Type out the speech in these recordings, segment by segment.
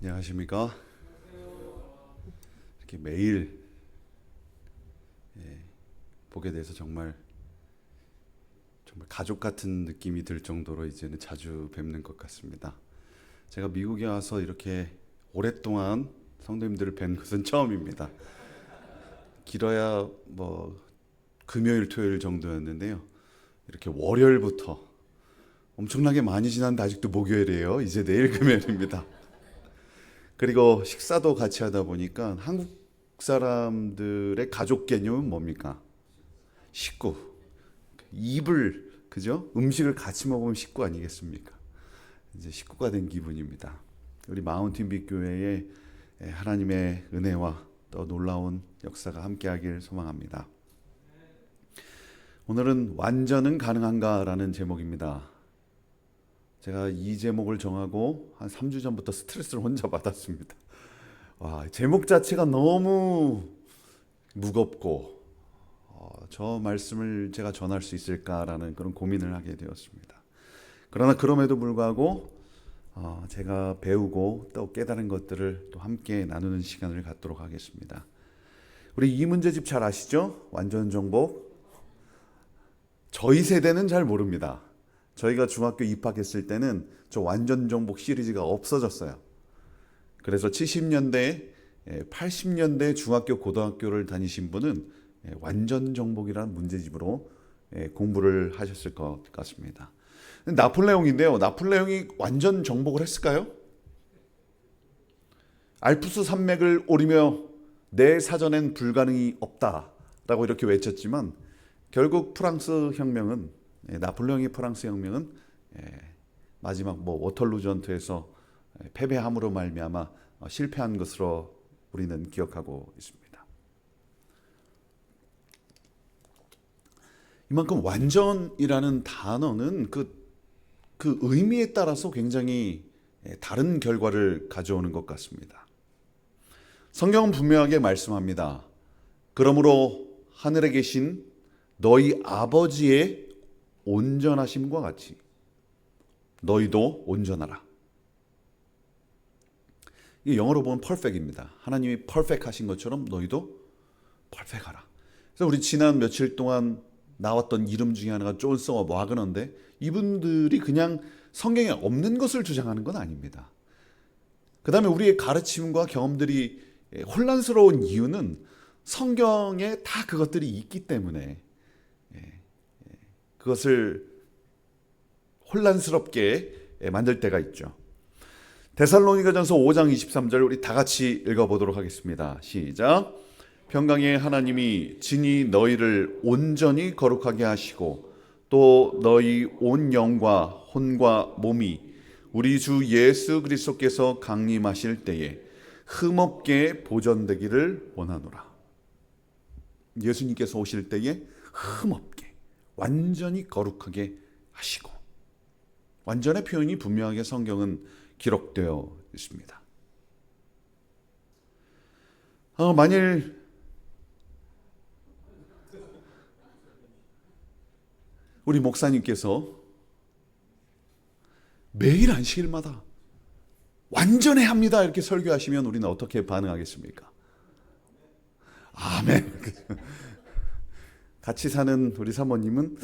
안녕하십니까? 이렇게 매일 보게 돼서 정말 가족 같은 느낌이 들 정도로 이제는 자주 뵙는 것 같습니다. 제가 미국에 와서 이렇게 오랫동안 성도님들을 뵌 것은 처음입니다. 길어야 뭐 금요일, 토요일 정도였는데요. 이렇게 월요일부터 엄청나게 많이 지났는데 아직도 목요일이에요. 이제 내일 금요일입니다. 그리고 식사도 같이 하다 보니까 한국 사람들의 가족 개념은 뭡니까? 식구. 입을, 그죠? 음식을 같이 먹으면 식구 아니겠습니까? 이제 식구가 된 기분입니다. 우리 마운틴 빛교회에 하나님의 은혜와 또 놀라운 역사가 함께하길 소망합니다. 오늘은 완전은 가능한가라는 제목입니다. 제가 이 제목을 정하고 한 3주 전부터 스트레스를 혼자 받았습니다. 와, 제목 자체가 너무 무겁고 저 말씀을 제가 전할 수 있을까라는 그런 고민을 하게 되었습니다. 그러나 그럼에도 불구하고 제가 배우고 또 깨달은 것들을 또 함께 나누는 시간을 갖도록 하겠습니다. 우리 이문제집 잘 아시죠? 완전 정복. 저희 세대는 잘 모릅니다. 저희가 중학교 입학했을 때는 저 완전 정복 시리즈가 없어졌어요. 그래서 70년대, 80년대 중학교, 고등학교를 다니신 분은 완전 정복이라는 문제집으로 공부를 하셨을 것 같습니다. 나폴레옹인데요. 나폴레옹이 완전 정복을 했을까요? 알프스 산맥을 오르며 내 사전엔 불가능이 없다라고 이렇게 외쳤지만 결국 프랑스 혁명은 나폴레옹의 프랑스 혁명은 마지막 워털루 전투에서 패배함으로 말미암아 실패한 것으로 우리는 기억하고 있습니다. 이만큼 완전이라는 단어는 그 의미에 따라서 굉장히 다른 결과를 가져오는 것 같습니다. 성경은 분명하게 말씀합니다. 그러므로 하늘에 계신 너희 아버지의 온전하심과 같이 너희도 온전하라. 이게 영어로 보면 perfect입니다. 하나님이 perfect 하신 것처럼 너희도 perfec하라. 그래서 우리 지난 며칠 동안 나왔던 이름 중에 하나가 존 서워 와그너인데 이분들이 그냥 성경에 없는 것을 주장하는 건 아닙니다. 그 다음에 우리의 가르침과 경험들이 혼란스러운 이유는 성경에 다 그것들이 있기 때문에 그것을 혼란스럽게 만들 때가 있죠. 데살로니가전서 5장 23절 우리 다 같이 읽어보도록 하겠습니다. 시작. 평강의 하나님이 진히 너희를 온전히 거룩하게 하시고 또 너희 온 영과 혼과 몸이 우리 주 예수 그리스도께서 강림하실 때에 흠없게 보존되기를 원하노라. 예수님께서 오실 때에 흠없게 완전히 거룩하게 하시고 완전의 표현이 분명하게 성경은 기록되어 있습니다. 만일 우리 목사님께서 매일 안식일마다 완전해야 합니다 이렇게 설교하시면 우리는 어떻게 반응하겠습니까? 아멘. 같이 사는 우리 사모님은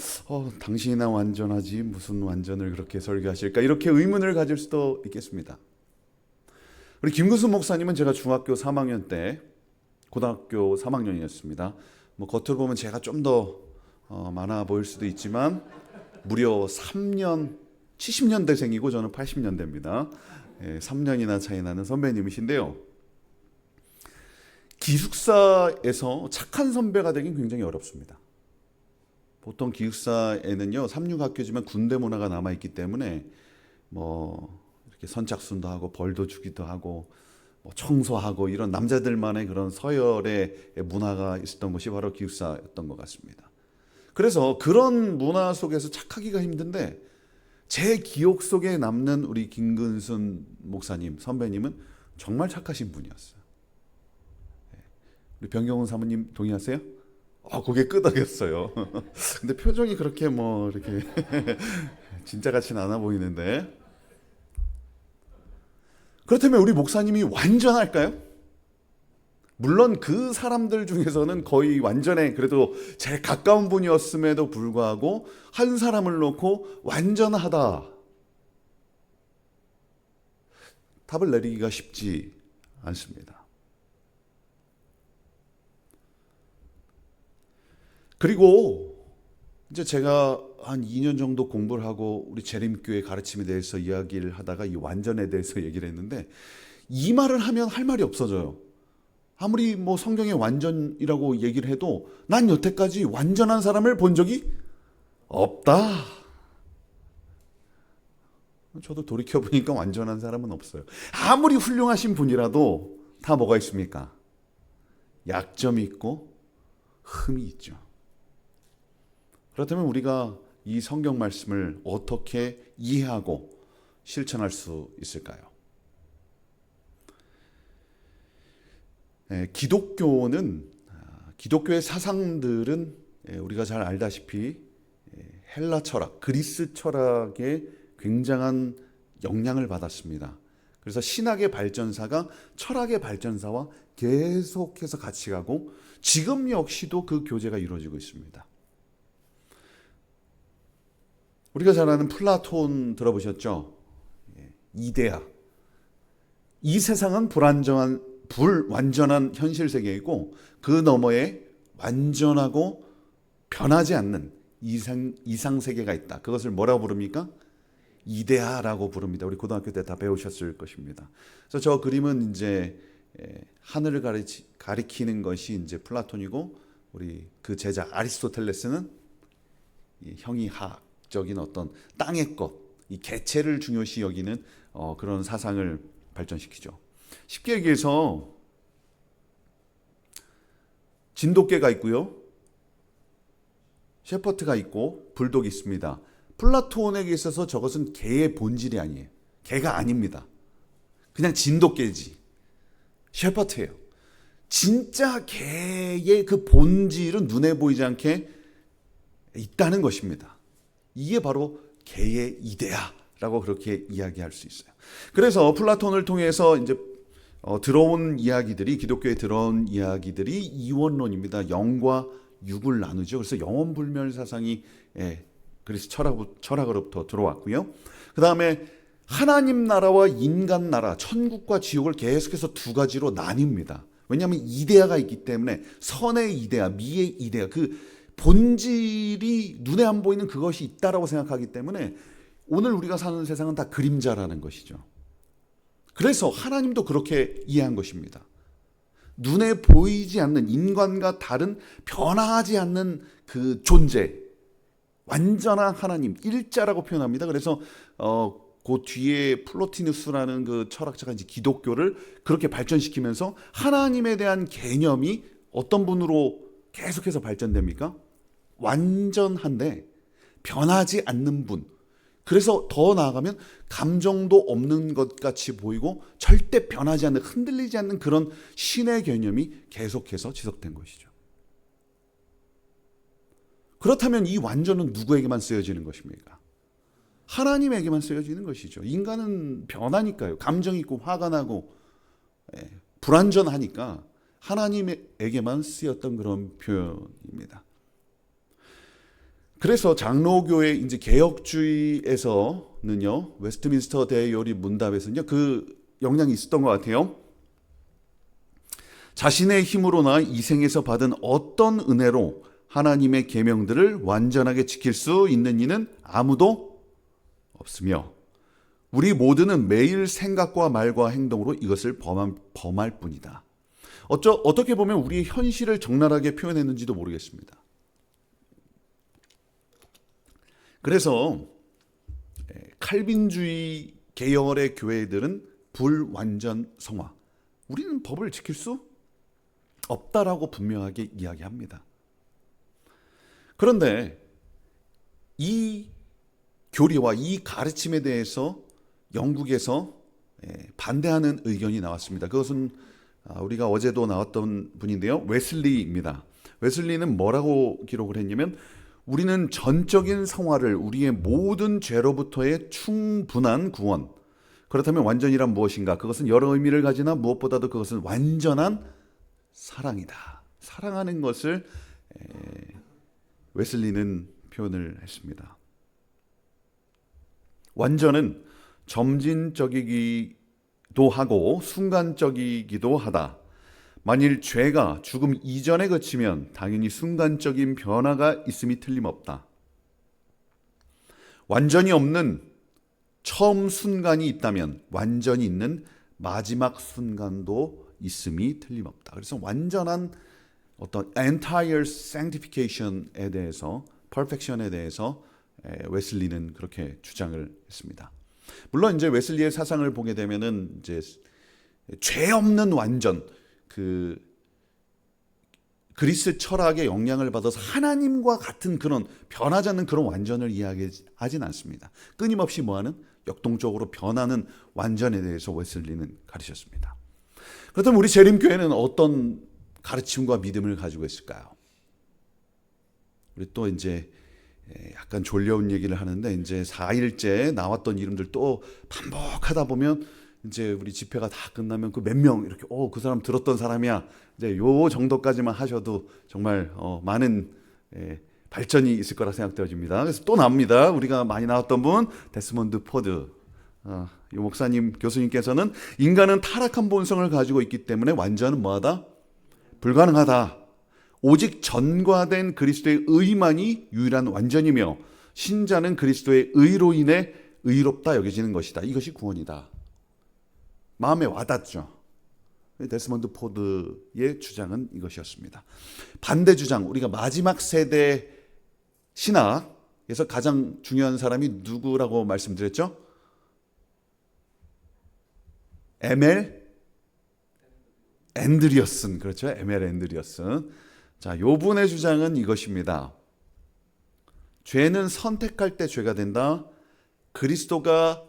당신이나 완전하지 무슨 완전을 그렇게 설교하실까 이렇게 의문을 가질 수도 있겠습니다. 우리 김근수 목사님은 제가 중학교 3학년 때 고등학교 3학년이었습니다. 뭐 겉으로 보면 제가 좀 더 많아 보일 수도 있지만 무려 3년 70년대생이고 저는 80년대입니다. 3년이나 차이 나는 선배님이신데요. 기숙사에서 착한 선배가 되긴 굉장히 어렵습니다. 보통 기숙사에는요, 삼육학교지만 군대 문화가 남아있기 때문에 뭐 이렇게 선착순도 하고 벌도 주기도 하고 뭐 청소하고 이런 남자들만의 그런 서열의 문화가 있었던 것이 바로 기숙사였던 것 같습니다. 그래서 그런 문화 속에서 착하기가 힘든데 제 기억 속에 남는 우리 김근순 목사님 선배님은 정말 착하신 분이었어요. 우리 변경훈 사모님 동의하세요? 고개 끄덕였어요. 근데 표정이 그렇게 뭐 이렇게 진짜 같지는 않아 보이는데 그렇다면 우리 목사님이 완전할까요? 물론 그 사람들 중에서는 거의 완전에 그래도 제일 가까운 분이었음에도 불구하고 한 사람을 놓고 완전하다. 답을 내리기가 쉽지 않습니다. 그리고 이제 제가 한 2년 정도 공부를 하고 우리 재림교회 가르침에 대해서 이야기를 하다가 이 완전에 대해서 얘기를 했는데 이 말을 하면 할 말이 없어져요. 아무리 뭐 성경에 완전이라고 얘기를 해도 난 여태까지 완전한 사람을 본 적이 없다. 저도 돌이켜보니까 완전한 사람은 없어요. 아무리 훌륭하신 분이라도 다 뭐가 있습니까? 약점이 있고 흠이 있죠. 그렇다면 우리가 이 성경 말씀을 어떻게 이해하고 실천할 수 있을까요? 기독교의 사상들은 우리가 잘 알다시피 헬라 철학, 그리스 철학에 굉장한 영향을 받았습니다. 그래서 신학의 발전사가 철학의 발전사와 계속해서 같이 가고 지금 역시도 그 교제가 이루어지고 있습니다. 우리가 잘 아는 플라톤 들어보셨죠? 이데아. 이 세상은 불완전한 현실 세계이고 그 너머에 완전하고 변하지 않는 이상 세계가 있다. 그것을 뭐라고 부릅니까? 이데아라고 부릅니다. 우리 고등학교 때 다 배우셨을 것입니다. 그래서 저 그림은 이제 하늘을 가리키는 것이 이제 플라톤이고 우리 그 제자 아리스토텔레스는 이 형이학적인 어떤 땅의 것, 이 개체를 중요시 여기는 그런 사상을 발전시키죠. 쉽게 얘기해서 진돗개가 있고요. 셰퍼드가 있고 불독이 있습니다. 플라톤에게 있어서 저것은 개의 본질이 아니에요. 개가 아닙니다. 그냥 진돗개지. 셰퍼드예요. 진짜 개의 그 본질은 눈에 보이지 않게 있다는 것입니다. 이게 바로 개의 이데아라고 그렇게 이야기할 수 있어요. 그래서 플라톤을 통해서 이제 들어온 이야기들이 기독교에 들어온 이야기들이 이원론입니다. 영과 육을 나누죠. 그래서 영원불멸 사상이 그리스 철학으로부터 들어왔고요. 그 다음에 하나님 나라와 인간 나라, 천국과 지옥을 계속해서 두 가지로 나뉩니다. 왜냐하면 이데아가 있기 때문에 선의 이데아, 미의 이데아, 그 본질이 눈에 안 보이는 그것이 있다라고 생각하기 때문에 오늘 우리가 사는 세상은 다 그림자라는 것이죠. 그래서 하나님도 그렇게 이해한 것입니다. 눈에 보이지 않는 인간과 다른 변화하지 않는 그 존재, 완전한 하나님, 일자라고 표현합니다. 그래서 그 뒤에 플로티누스라는 그 철학자가 이제 기독교를 그렇게 발전시키면서 하나님에 대한 개념이 어떤 분으로 계속해서 발전됩니까? 완전한데 변하지 않는 분. 그래서 더 나아가면 감정도 없는 것 같이 보이고 절대 변하지 않는, 흔들리지 않는 그런 신의 개념이 계속해서 지속된 것이죠. 그렇다면 이 완전은 누구에게만 쓰여지는 것입니까? 하나님에게만 쓰여지는 것이죠. 인간은 변하니까요. 감정이 있고 화가 나고 불완전하니까 하나님에게만 쓰였던 그런 표현입니다. 그래서 장로교의 이제 개혁주의에서는요, 웨스트민스터 대요리 문답에서는요, 그 영향이 있었던 것 같아요. 자신의 힘으로나 이생에서 받은 어떤 은혜로 하나님의 계명들을 완전하게 지킬 수 있는 이는 아무도 없으며 우리 모두는 매일 생각과 말과 행동으로 이것을 범할 뿐이다. 어떻게 보면 우리의 현실을 적나라하게 표현했는지도 모르겠습니다. 그래서 칼빈주의 계열의 교회들은 불완전 성화, 우리는 법을 지킬 수 없다라고 분명하게 이야기합니다. 그런데 이 교리와 이 가르침에 대해서 영국에서 반대하는 의견이 나왔습니다. 그것은 우리가 어제도 나왔던 분인데요, 웨슬리입니다. 웨슬리는 뭐라고 기록을 했냐면, 우리는 전적인 성화를 우리의 모든 죄로부터의 충분한 구원, 그렇다면 완전이란 무엇인가? 그것은 여러 의미를 가지나 무엇보다도 그것은 완전한 사랑이다. 사랑하는 것을 웨슬리는 표현을 했습니다. 완전은 점진적이기도 하고 순간적이기도 하다. 만일 죄가 죽음 이전에 그치면 당연히 순간적인 변화가 있음이 틀림없다. 완전히 없는 처음 순간이 있다면 완전히 있는 마지막 순간도 있음이 틀림없다. 그래서 완전한 어떤 entire sanctification에 대해서, perfection에 대해서 웨슬리는 그렇게 주장을 했습니다. 물론 이제 웨슬리의 사상을 보게 되면은 이제 죄 없는 완전, 그리스 철학의 영향을 받아서 하나님과 같은 그런 변하지 않는 그런 완전을 이야기하진 않습니다. 끊임없이 뭐하는 역동적으로 변하는 완전에 대해서 웨슬리는 가르쳤습니다. 그렇다면 우리 재림교회는 어떤 가르침과 믿음을 가지고 있을까요? 우리 또 이제 약간 졸려온 얘기를 하는데 이제 4일째 나왔던 이름들 또 반복하다 보면 이제 우리 집회가 다 끝나면 그 몇 명 이렇게 그 사람 들었던 사람이야. 이제 요 정도까지만 하셔도 정말 많은 발전이 있을 거라 생각되어집니다. 그래서 또 나옵니다. 우리가 많이 나왔던 분 데스몬드 포드. 이 목사님 교수님께서는 인간은 타락한 본성을 가지고 있기 때문에 완전은 뭐하다? 불가능하다. 오직 전과된 그리스도의 의만이 유일한 완전이며 신자는 그리스도의 의로 인해 의롭다 여겨지는 것이다. 이것이 구원이다. 마음에 와닿죠. 데스몬드 포드의 주장은 이것이었습니다. 반대 주장, 우리가 마지막 세대 신학에서 가장 중요한 사람이 누구라고 말씀드렸죠? 에멜 앤드리어슨. 그렇죠. 에멜 앤드리어슨. 자, 요 분의 주장은 이것입니다. 죄는 선택할 때 죄가 된다. 그리스도가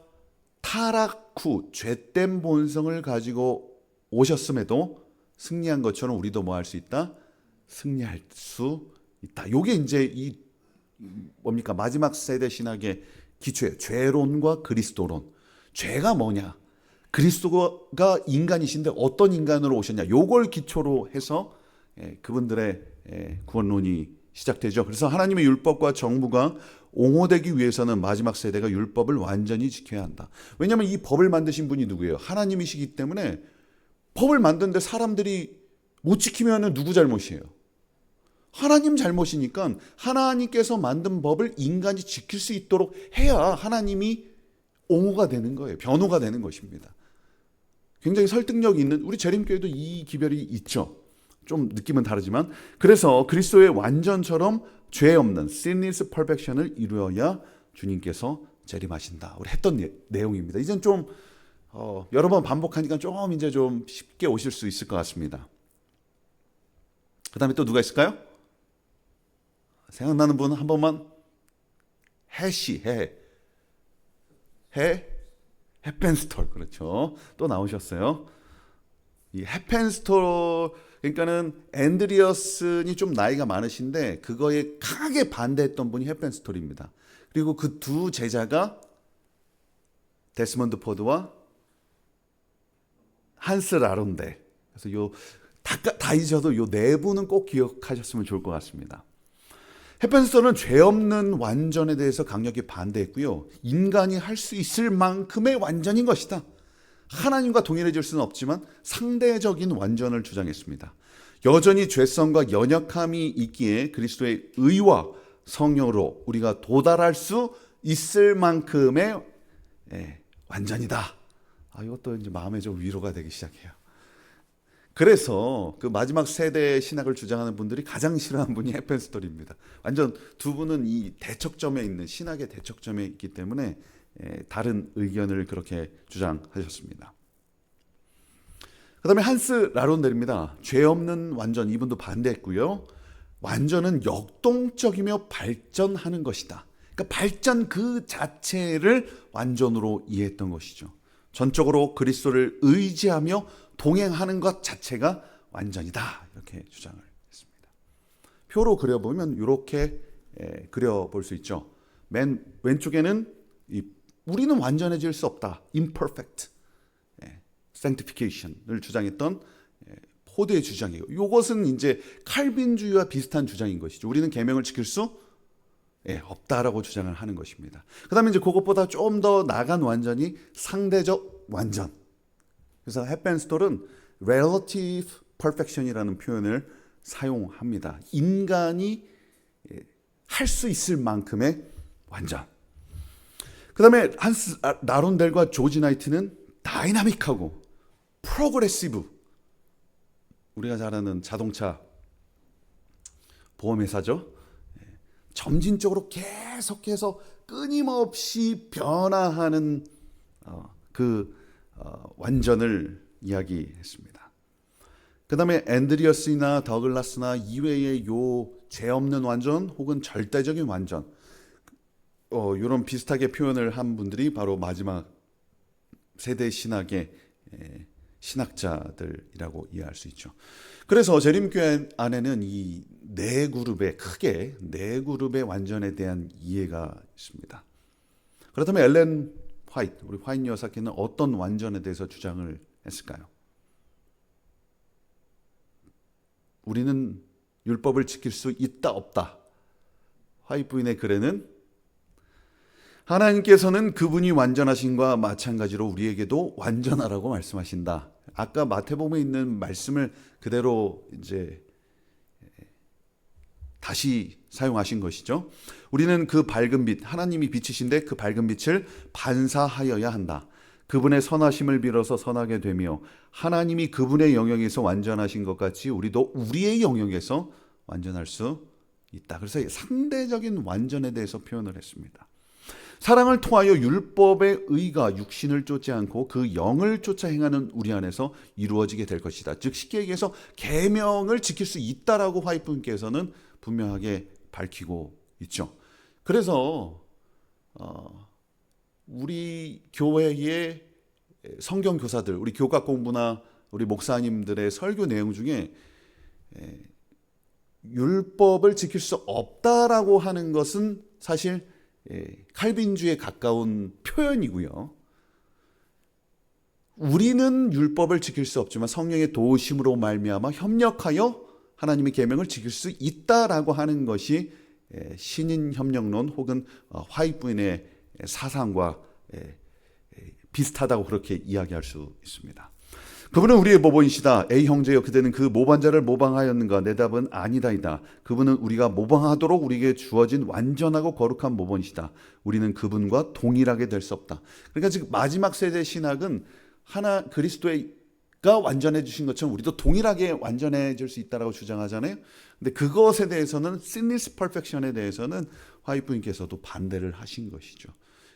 타락 후 죄된 본성을 가지고 오셨음에도 승리한 것처럼 우리도 뭐 할 수 있다? 승리할 수 있다. 요게 이제 이 뭡니까? 마지막 세대 신학의 기초예요. 죄론과 그리스도론. 죄가 뭐냐? 그리스도가 인간이신데 어떤 인간으로 오셨냐? 요걸 기초로 해서 그분들의 구원론이 시작되죠. 그래서 하나님의 율법과 정부가 옹호되기 위해서는 마지막 세대가 율법을 완전히 지켜야 한다. 왜냐하면 이 법을 만드신 분이 누구예요? 하나님이시기 때문에 법을 만드는데 사람들이 못 지키면 누구 잘못이에요? 하나님 잘못이니까 하나님께서 만든 법을 인간이 지킬 수 있도록 해야 하나님이 옹호가 되는 거예요. 변호가 되는 것입니다. 굉장히 설득력이 있는, 우리 재림교회도 이 기별이 있죠. 좀 느낌은 다르지만, 그래서 그리스도의 완전처럼 죄 없는 sinless perfection을 이루어야 주님께서 재림하신다. 우리 했던 내용입니다. 이젠 좀 여러 번 반복하니까 좀 이제 좀 쉽게 오실 수 있을 것 같습니다. 그 다음에 또 누가 있을까요? 생각나는 분 한 번만. 해펜스톨. 그렇죠. 또 나오셨어요. 이 해펜스톨, 그러니까는 앤드리어슨이 좀 나이가 많으신데 그거에 강하게 반대했던 분이 해펜스톨입니다. 그리고 그 두 제자가 데스몬드 포드와 한스 라론데. 그래서 요 다 잊어도 요 네 분은 꼭 기억하셨으면 좋을 것 같습니다. 해펜스톨은 죄 없는 완전에 대해서 강력히 반대했고요. 인간이 할 수 있을 만큼의 완전인 것이다. 하나님과 동일해질 수는 없지만 상대적인 완전을 주장했습니다. 여전히 죄성과 연약함이 있기에 그리스도의 의와 성령으로 우리가 도달할 수 있을 만큼의 완전이다. 이것도 이제 마음에 좀 위로가 되기 시작해요. 그래서 그 마지막 세대 신학을 주장하는 분들이 가장 싫어하는 분이 해펜스톨입니다. 완전 두 분은 이 대척점에 있는, 신학의 대척점에 있기 때문에 다른 의견을 그렇게 주장하셨습니다. 그 다음에 한스 라론델입니다. 죄 없는 완전, 이분도 반대했고요. 완전은 역동적이며 발전하는 것이다. 그러니까 발전 그 자체를 완전으로 이해했던 것이죠. 전적으로 그리스도를 의지하며 동행하는 것 자체가 완전이다. 이렇게 주장을 했습니다. 표로 그려보면 이렇게 그려볼 수 있죠. 맨 왼쪽에는 이 우리는 완전해질 수 없다. imperfect. sanctification을 주장했던 포드의 주장이에요. 이것은 이제 칼빈주의와 비슷한 주장인 것이죠. 우리는 계명을 지킬 수 없다라고 주장을 하는 것입니다. 그 다음에 이제 그것보다 좀 더 나간 완전이 상대적 완전. 그래서 헵벤스톨은 relative perfection이라는 표현을 사용합니다. 인간이 할 수 있을 만큼의 완전. 그 다음에 한스 나론델과 조지 나이트는 다이나믹하고 프로그레시브. 우리가 잘 아는 자동차 보험회사죠. 점진적으로 계속해서 끊임없이 변화하는 완전을 이야기했습니다. 그 다음에 앤드리어스나 더글라스나 이외의 요 죄 없는 완전 혹은 절대적인 완전, 이런 비슷하게 표현을 한 분들이 바로 마지막 세대 신학의 신학자들이라고 이해할 수 있죠. 그래서 재림교회 안에는 이 네 그룹의 크게 네 그룹의 완전에 대한 이해가 있습니다. 그렇다면 엘렌 화이트, 우리 화이트 여사께는 어떤 완전에 대해서 주장을 했을까요? 우리는 율법을 지킬 수 있다 없다. 화이트 부인의 글에는 하나님께서는 그분이 완전하신과 마찬가지로 우리에게도 완전하라고 말씀하신다. 아까 마태복음에 있는 말씀을 그대로 이제 다시 사용하신 것이죠. 우리는 그 밝은 빛, 하나님이 빛이신데 그 밝은 빛을 반사하여야 한다. 그분의 선하심을 빌어서 선하게 되며 하나님이 그분의 영역에서 완전하신 것 같이 우리도 우리의 영역에서 완전할 수 있다. 그래서 상대적인 완전에 대해서 표현을 했습니다. 사랑을 통하여 율법의 의가 육신을 쫓지 않고 그 영을 쫓아 행하는 우리 안에서 이루어지게 될 것이다. 즉 쉽게 얘기해서 계명을 지킬 수 있다라고 화이트분께서는 분명하게 밝히고 있죠. 그래서 우리 교회의 성경 교사들, 우리 교각 공부나 우리 목사님들의 설교 내용 중에 율법을 지킬 수 없다라고 하는 것은 사실 칼빈주의에 가까운 표현이고요. 우리는 율법을 지킬 수 없지만 성령의 도우심으로 말미암아 협력하여 하나님의 계명을 지킬 수 있다라고 하는 것이 신인 협력론 혹은 화이트 부인의 사상과 비슷하다고 그렇게 이야기할 수 있습니다. 그분은 우리의 모본이시다. 에이 형제여, 그대는 그 모반자를 모방하였는가? 내 답은 아니다이다. 그분은 우리가 모방하도록 우리에게 주어진 완전하고 거룩한 모본이시다. 우리는 그분과 동일하게 될 수 없다. 그러니까 지금 마지막 세대 신학은 하나 그리스도가 완전해 주신 것처럼 우리도 동일하게 완전해질 수 있다라고 주장하잖아요. 근데 그것에 대해서는 sinless perfection에 대해서는 화이트 부인께서도 반대를 하신 것이죠.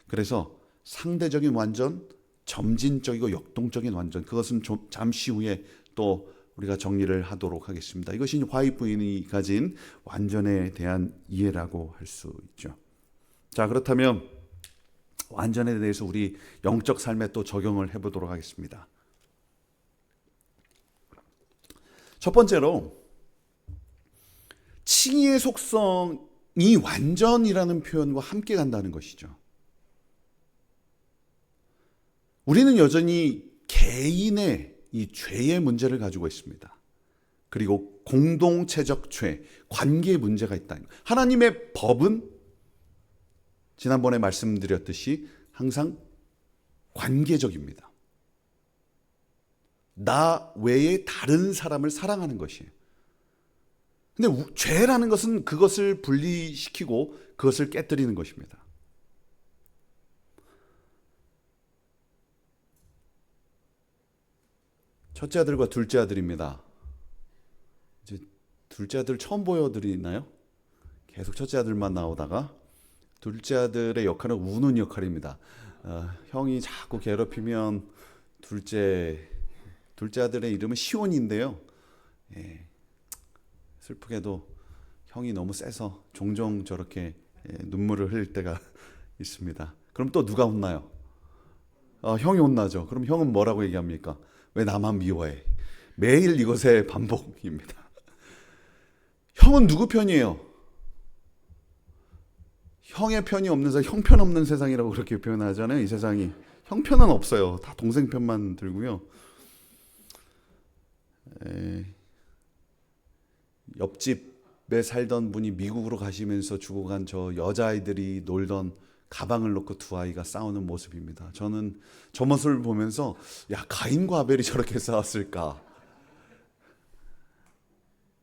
그래서 상대적인 완전, 점진적이고 역동적인 완전, 그것은 좀 잠시 후에 또 우리가 정리를 하도록 하겠습니다. 이것이 화이트 부인이 가진 완전에 대한 이해라고 할 수 있죠. 자, 그렇다면 완전에 대해서 우리 영적 삶에 또 적용을 해보도록 하겠습니다. 첫 번째로 칭의의 속성이 완전이라는 표현과 함께 간다는 것이죠. 우리는 여전히 개인의 이 죄의 문제를 가지고 있습니다. 그리고 공동체적 죄, 관계의 문제가 있다. 하나님의 법은 지난번에 말씀드렸듯이 항상 관계적입니다. 나 외에 다른 사람을 사랑하는 것이에요. 근데 죄라는 것은 그것을 분리시키고 그것을 깨뜨리는 것입니다. 첫째 아들과 둘째 아들입니다. 이제 둘째 아들 처음 보여드리나요? 계속 첫째 아들만 나오다가 둘째 아들의 역할은 우는 역할입니다. 형이 자꾸 괴롭히면 둘째 아들의 이름은 시온인데요. 슬프게도 형이 너무 세서 종종 저렇게 눈물을 흘릴 때가 있습니다. 그럼 또 누가 혼나요? 형이 혼나죠. 그럼 형은 뭐라고 얘기합니까? 왜 나만 미워해? 매일 이것의 반복입니다. 형은 누구 편이에요? 형의 편이 없는 세상, 형편없는 세상이라고 그렇게 표현하잖아요. 이 세상이 형편은 없어요. 다 동생 편만 들고요. 옆집에 살던 분이 미국으로 가시면서 죽어간 저 여자아이들이 놀던 가방을 놓고 두 아이가 싸우는 모습입니다. 저는 저 모습을 보면서 야, 가인과 아벨이 저렇게 싸웠을까?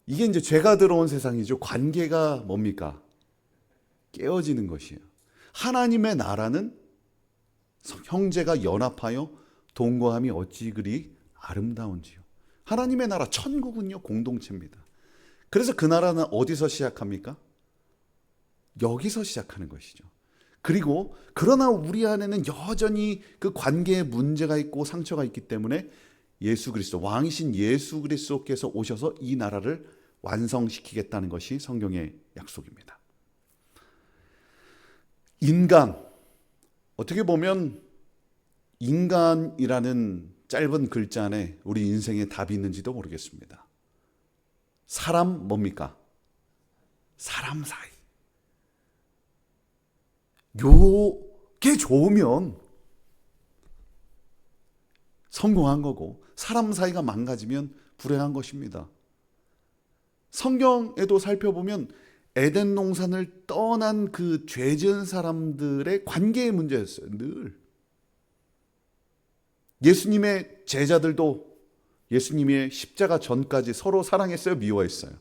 이게 이제 죄가 들어온 세상이죠. 관계가 뭡니까? 깨어지는 것이에요. 하나님의 나라는 형제가 연합하여 동거함이 어찌 그리 아름다운지요. 하나님의 나라 천국은요, 공동체입니다. 그래서 그 나라는 어디서 시작합니까? 여기서 시작하는 것이죠. 그리고 그러나 우리 안에는 여전히 그 관계에 문제가 있고 상처가 있기 때문에 예수 그리스도, 왕이신 예수 그리스도께서 오셔서 이 나라를 완성시키겠다는 것이 성경의 약속입니다. 인간, 어떻게 보면 인간이라는 짧은 글자 안에 우리 인생에 답이 있는지도 모르겠습니다. 사람 뭡니까? 사람 사이. 요게 좋으면 성공한 거고, 사람 사이가 망가지면 불행한 것입니다. 성경에도 살펴보면 에덴 동산을 떠난 그 죄 지은 사람들의 관계의 문제였어요. 늘. 예수님의 제자들도 예수님의 십자가 전까지 서로 사랑했어요? 미워했어요?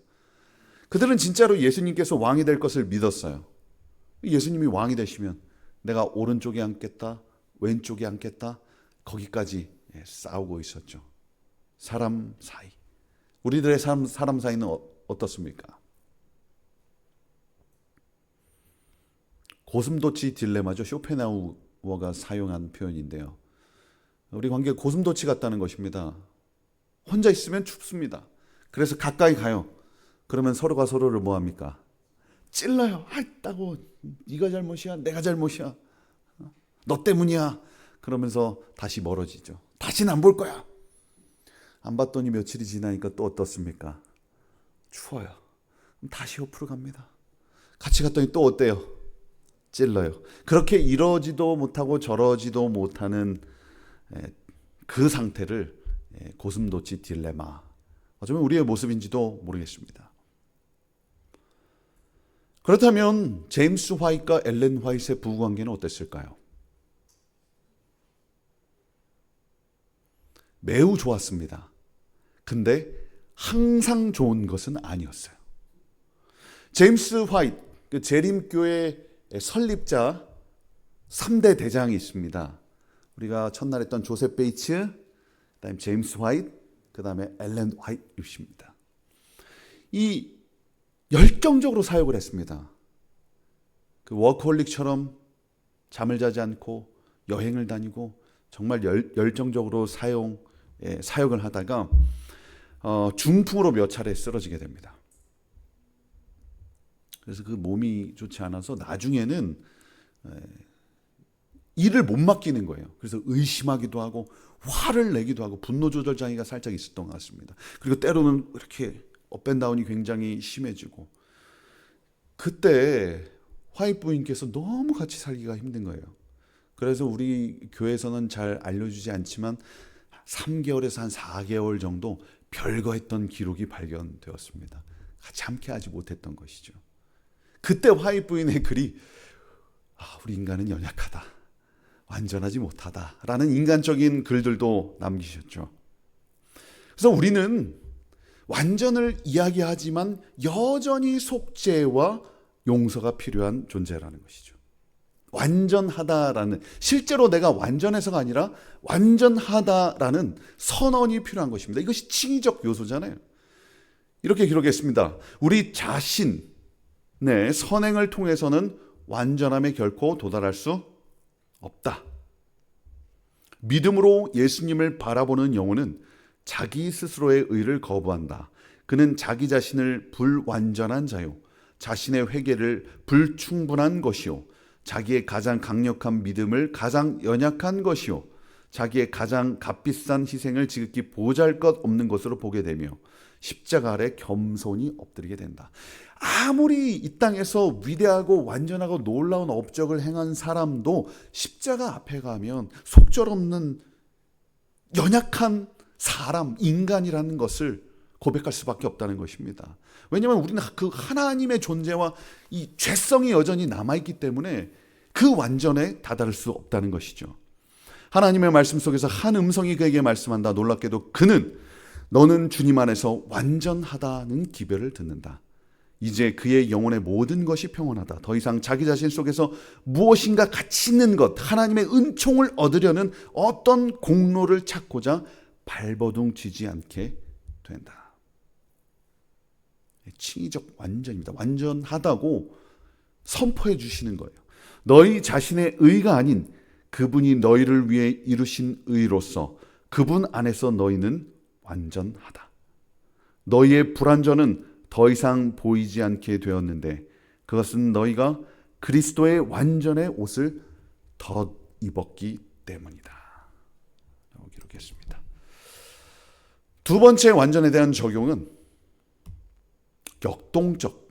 그들은 진짜로 예수님께서 왕이 될 것을 믿었어요. 예수님이 왕이 되시면 내가 오른쪽에 앉겠다, 왼쪽에 앉겠다, 거기까지 싸우고 있었죠. 사람 사이. 우리들의 사람 사이는 어떻습니까? 고슴도치 딜레마죠. 쇼펜하우어가 사용한 표현인데요. 우리 관계가 고슴도치 같다는 것입니다. 혼자 있으면 춥습니다. 그래서 가까이 가요. 그러면 서로가 서로를 뭐합니까? 찔러요. 아따고 네가 잘못이야, 내가 잘못이야, 너 때문이야. 그러면서 다시 멀어지죠. 다시는 안 볼 거야. 안 봤더니 며칠이 지나니까 또 어떻습니까? 추워요. 다시 옆으로 갑니다. 같이 갔더니 또 어때요? 찔러요. 그렇게 이러지도 못하고 저러지도 못하는 그 상태를 고슴도치 딜레마, 어쩌면 우리의 모습인지도 모르겠습니다. 그렇다면 제임스 화이트과 엘렌 화이트의 부부관계는 어땠을까요? 매우 좋았습니다. 근데 항상 좋은 것은 아니었어요. 제임스 화이트, 그 재림교회 설립자 3대 대장이 있습니다. 우리가 첫날 했던 조셉 베이츠, 그다음에 제임스 화이트, 그다음에 엘렌 화이트입니다. 이 열정적으로 사역을 했습니다. 그 워커홀릭처럼 잠을 자지 않고 여행을 다니고 정말 열정적으로 사역을 하다가 중풍으로 몇 차례 쓰러지게 됩니다. 그래서 그 몸이 좋지 않아서 나중에는 일을 못 맡기는 거예요. 그래서 의심하기도 하고 화를 내기도 하고 분노 조절 장애가 살짝 있었던 것 같습니다. 그리고 때로는 이렇게 업앤다운이 굉장히 심해지고, 그때 화이트 부인께서 너무 같이 살기가 힘든 거예요. 그래서 우리 교회에서는 잘 알려주지 않지만 3개월에서 한 4개월 정도 별거했던 기록이 발견되었습니다. 같이 함께하지 못했던 것이죠. 그때 화이트 부인의 글이 우리 인간은 연약하다, 완전하지 못하다라는 인간적인 글들도 남기셨죠. 그래서 우리는 완전을 이야기하지만 여전히 속죄와 용서가 필요한 존재라는 것이죠. 완전하다라는, 실제로 내가 완전해서가 아니라 완전하다라는 선언이 필요한 것입니다. 이것이 칭의적 요소잖아요. 이렇게 기록했습니다. 우리 자신의 선행을 통해서는 완전함에 결코 도달할 수 없다. 믿음으로 예수님을 바라보는 영혼은 자기 스스로의 의를 거부한다. 그는 자기 자신을 불완전한 자요, 자신의 회개를 불충분한 것이요, 자기의 가장 강력한 믿음을 가장 연약한 것이요, 자기의 가장 값비싼 희생을 지극히 보잘것없는 것으로 보게 되며 십자가 아래 겸손히 엎드리게 된다. 아무리 이 땅에서 위대하고 완전하고 놀라운 업적을 행한 사람도 십자가 앞에 가면 속절없는 연약한 사람, 인간이라는 것을 고백할 수밖에 없다는 것입니다. 왜냐하면 우리는 그 하나님의 존재와 이 죄성이 여전히 남아있기 때문에 그 완전에 다다를 수 없다는 것이죠. 하나님의 말씀 속에서 한 음성이 그에게 말씀한다. 놀랍게도 그는 너는 주님 안에서 완전하다는 기별을 듣는다. 이제 그의 영혼의 모든 것이 평온하다. 더 이상 자기 자신 속에서 무엇인가 가치 있는 것, 하나님의 은총을 얻으려는 어떤 공로를 찾고자 발버둥치지 않게 된다. 칭의적 완전입니다. 완전하다고 선포해 주시는 거예요. 너희 자신의 의가 아닌 그분이 너희를 위해 이루신 의로서 그분 안에서 너희는 완전하다. 너희의 불완전은 더 이상 보이지 않게 되었는데 그것은 너희가 그리스도의 완전의 옷을 덧 입었기 때문이다. 라고 기록했습니다. 두 번째 완전에 대한 적용은 역동적,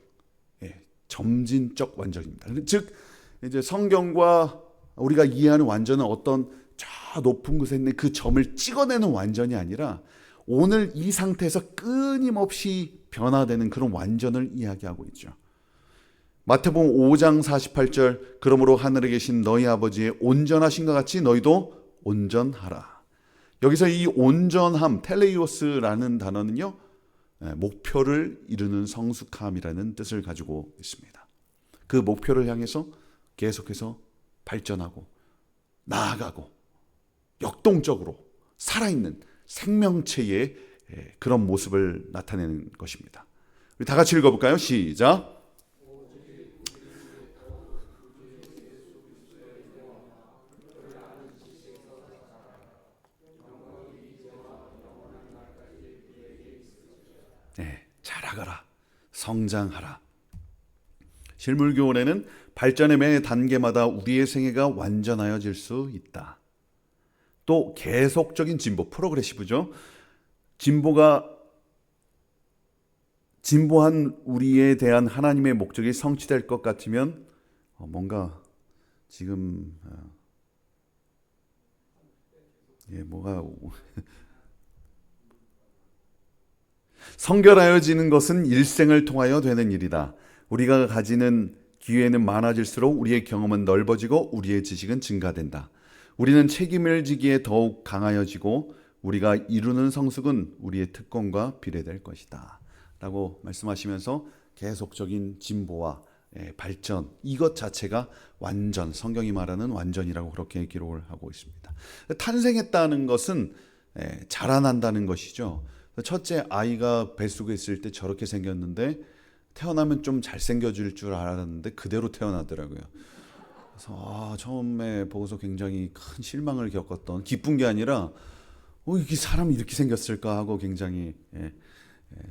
점진적 완전입니다. 즉 이제 성경과 우리가 이해하는 완전은 어떤 저 높은 곳에 있는 그 점을 찍어내는 완전이 아니라 오늘 이 상태에서 끊임없이 변화되는 그런 완전을 이야기하고 있죠. 마태복음 5장 48절 그러므로 하늘에 계신 너희 아버지의 온전하신것 같이 너희도 온전하라. 여기서 이 온전함, 텔레이오스라는 단어는요, 목표를 이루는 성숙함이라는 뜻을 가지고 있습니다. 그 목표를 향해서 계속해서 발전하고 나아가고 역동적으로 살아있는 생명체의 그런 모습을 나타내는 것입니다. 우리 다 같이 읽어볼까요? 시작. 자라가라, 성장하라. 실물교훈에는 발전의 매 단계마다 우리의 생애가 완전하여질 수 있다. 또 계속적인 진보, 프로그레시브죠. 진보한 우리에 대한 하나님의 목적이 성취될 것 같으면 뭔가 지금 뭐가 성결하여지는 것은 일생을 통하여 되는 일이다. 우리가 가지는 기회는 많아질수록 우리의 경험은 넓어지고 우리의 지식은 증가된다. 우리는 책임을 지기에 더욱 강하여지고 우리가 이루는 성숙은 우리의 특권과 비례될 것이다. 라고 말씀하시면서 계속적인 진보와 발전, 이것 자체가 완전, 성경이 말하는 완전이라고 그렇게 기록을 하고 있습니다. 탄생했다는 것은 자라난다는 것이죠. 첫째 아이가 뱃속에 있을 때 저렇게 생겼는데 태어나면 좀 잘생겨질 줄 알았는데 그대로 태어나더라고요. 그래서 처음에 보고서 굉장히 큰 실망을 겪었던, 기쁜 게 아니라 이게 사람이 이렇게 생겼을까 하고 굉장히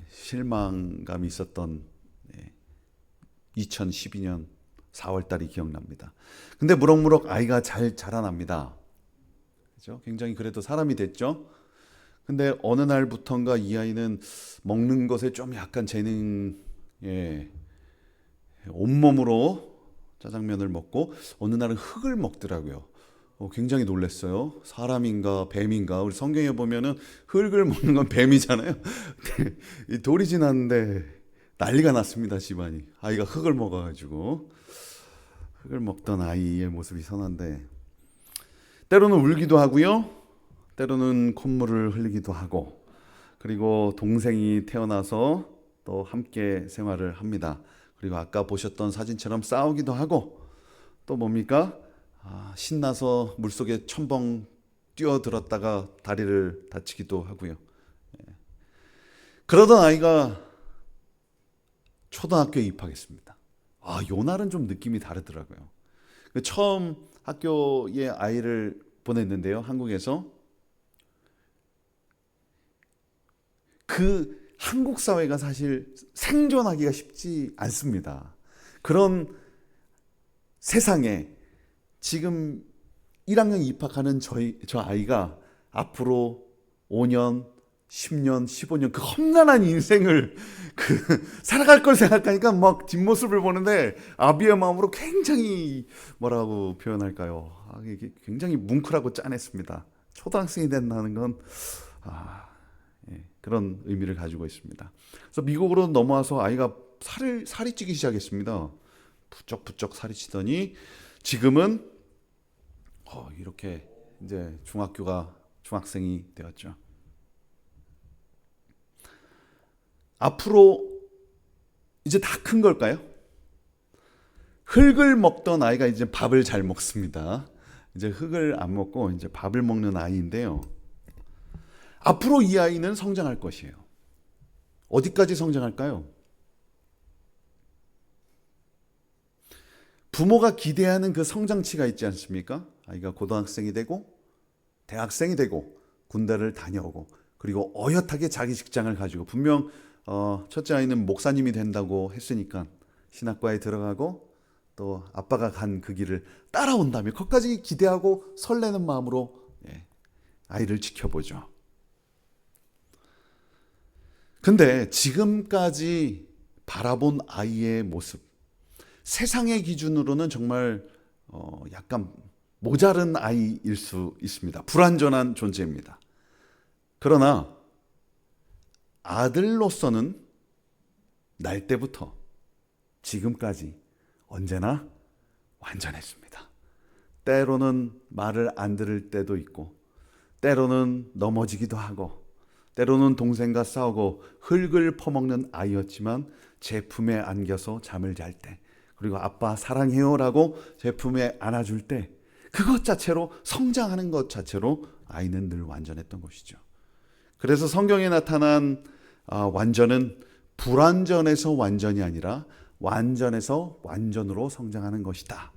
실망감이 있었던 2012년 4월 달이 기억납니다. 근데 무럭무럭 아이가 잘 자라납니다. 그죠? 굉장히 그래도 사람이 됐죠. 근데 어느 날부턴가 이 아이는 먹는 것에 좀 약간 온몸으로 짜장면을 먹고 어느 날은 흙을 먹더라고요. 굉장히 놀랐어요. 사람인가 뱀인가. 우리 성경에 보면은 흙을 먹는 건 뱀이잖아요. 돌이 지났는데 난리가 났습니다, 집안이. 아이가 흙을 먹어가지고. 흙을 먹던 아이의 모습이 선한데 때로는 울기도 하고요, 때로는 콧물을 흘리기도 하고, 그리고 동생이 태어나서 또 함께 생활을 합니다. 그리고 아까 보셨던 사진처럼 싸우기도 하고, 또 뭡니까? 신나서 물속에 첨벙 뛰어들었다가 다리를 다치기도 하고요. 그러던 아이가 초등학교에 입학했습니다. 요 날은 좀 느낌이 다르더라고요. 처음 학교에 아이를 보냈는데요, 한국에서. 그 한국 사회가 사실 생존하기가 쉽지 않습니다. 그런 세상에 지금 1학년 입학하는 저 아이가 앞으로 5년, 10년, 15년 그 험난한 인생을 살아갈 걸 생각하니까 막 뒷모습을 보는데 아비의 마음으로 굉장히 뭐라고 표현할까요? 이게 굉장히 뭉클하고 짠했습니다. 초등학생이 된다는 건 그런 의미를 가지고 있습니다. 그래서 미국으로 넘어와서 아이가 살이 찌기 시작했습니다. 부쩍부쩍 살이 찌더니 지금은 이렇게 이제 중학생이 되었죠. 앞으로 이제 다 큰 걸까요? 흙을 먹던 아이가 이제 밥을 잘 먹습니다. 이제 흙을 안 먹고 이제 밥을 먹는 아이인데요. 앞으로 이 아이는 성장할 것이에요. 어디까지 성장할까요? 부모가 기대하는 그 성장치가 있지 않습니까? 아이가 고등학생이 되고 대학생이 되고 군대를 다녀오고 그리고 어엿하게 자기 직장을 가지고 분명 첫째 아이는 목사님이 된다고 했으니까 신학과에 들어가고 또 아빠가 간 그 길을 따라온다며 거기까지 기대하고 설레는 마음으로 아이를 지켜보죠. 근데 지금까지 바라본 아이의 모습, 세상의 기준으로는 정말 약간 모자른 아이일 수 있습니다. 불완전한 존재입니다. 그러나 아들로서는 날 때부터 지금까지 언제나 완전했습니다. 때로는 말을 안 들을 때도 있고 때로는 넘어지기도 하고 때로는 동생과 싸우고 흙을 퍼먹는 아이였지만 제 품에 안겨서 잠을 잘 때 그리고 아빠 사랑해요라고 제 품에 안아줄 때 그것 자체로 성장하는 것 자체로 아이는 늘 완전했던 것이죠. 그래서 성경에 나타난 완전은 불완전에서 완전이 아니라 완전에서 완전으로 성장하는 것이다.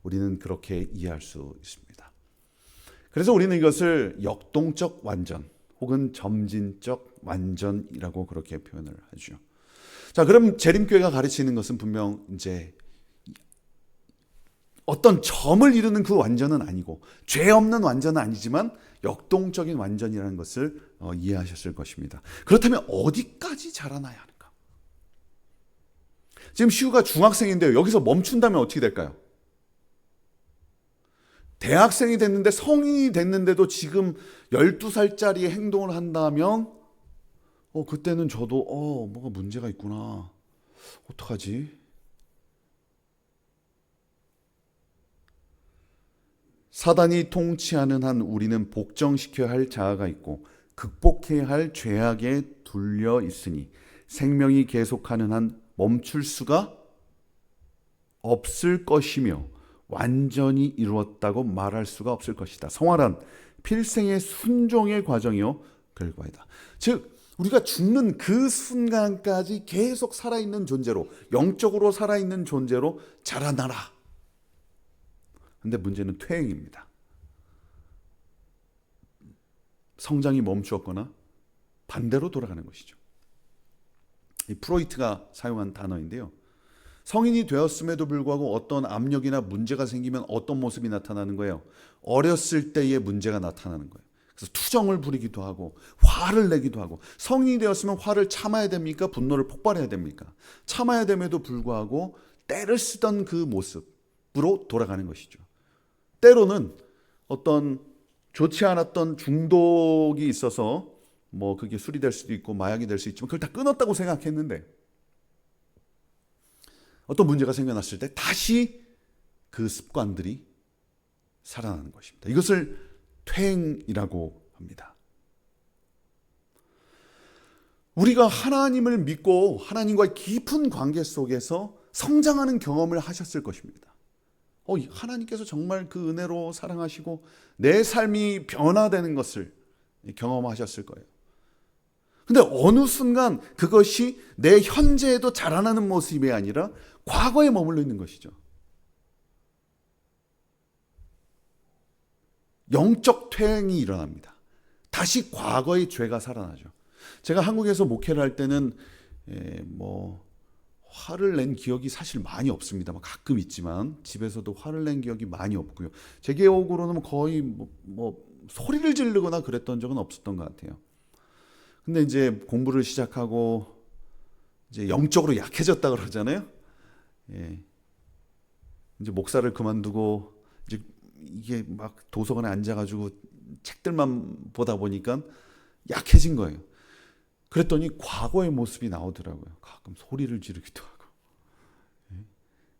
우리는 그렇게 이해할 수 있습니다. 그래서 우리는 이것을 역동적 완전 혹은 점진적 완전이라고 그렇게 표현을 하죠. 자, 그럼 재림교회가 가르치는 것은 분명 이제 어떤 점을 이루는 그 완전은 아니고 죄 없는 완전은 아니지만 역동적인 완전이라는 것을 이해하셨을 것입니다. 그렇다면 어디까지 자라나야 하는가? 지금 시우가 중학생인데요. 여기서 멈춘다면 어떻게 될까요? 대학생이 됐는데 성인이 됐는데도 지금 12살짜리 행동을 한다면 그때는 저도 뭐가 문제가 있구나. 어떡하지? 사단이 통치하는 한 우리는 복종시켜야 할 자아가 있고 극복해야 할 죄악에 둘려 있으니 생명이 계속하는 한 멈출 수가 없을 것이며 완전히 이루었다고 말할 수가 없을 것이다. 성화란 필생의 순종의 과정이요 결과이다. 즉 우리가 죽는 그 순간까지 계속 살아있는 존재로 영적으로 살아있는 존재로 자라나라. 근데 문제는 퇴행입니다. 성장이 멈추었거나 반대로 돌아가는 것이죠. 이 프로이트가 사용한 단어인데요. 성인이 되었음에도 불구하고 어떤 압력이나 문제가 생기면 어떤 모습이 나타나는 거예요? 어렸을 때의 문제가 나타나는 거예요. 그래서 투정을 부리기도 하고 화를 내기도 하고 성인이 되었으면 화를 참아야 됩니까? 분노를 폭발해야 됩니까? 참아야 됨에도 불구하고 때를 쓰던 그 모습으로 돌아가는 것이죠. 때로는 어떤 좋지 않았던 중독이 있어서 뭐 그게 술이 될 수도 있고 마약이 될 수 있지만 그걸 다 끊었다고 생각했는데 어떤 문제가 생겨났을 때 다시 그 습관들이 살아나는 것입니다. 이것을 퇴행이라고 합니다. 우리가 하나님을 믿고 하나님과의 깊은 관계 속에서 성장하는 경험을 하셨을 것입니다. 하나님께서 정말 그 은혜로 사랑하시고 내 삶이 변화되는 것을 경험하셨을 거예요. 근데 어느 순간 그것이 내 현재에도 자라나는 모습이 아니라 과거에 머물러 있는 것이죠. 영적 퇴행이 일어납니다. 다시 과거의 죄가 살아나죠. 제가 한국에서 목회를 할 때는 화를 낸 기억이 사실 많이 없습니다. 가끔 있지만 집에서도 화를 낸 기억이 많이 없고요. 제 기억으로는 거의 소리를 지르거나 그랬던 적은 없었던 것 같아요. 근데 이제 공부를 시작하고 이제 영적으로 약해졌다 그러잖아요. 예. 이제 목사를 그만두고 이제 이게 막 도서관에 앉아가지고 책들만 보다 보니까 약해진 거예요. 그랬더니 과거의 모습이 나오더라고요. 가끔 소리를 지르기도 하고.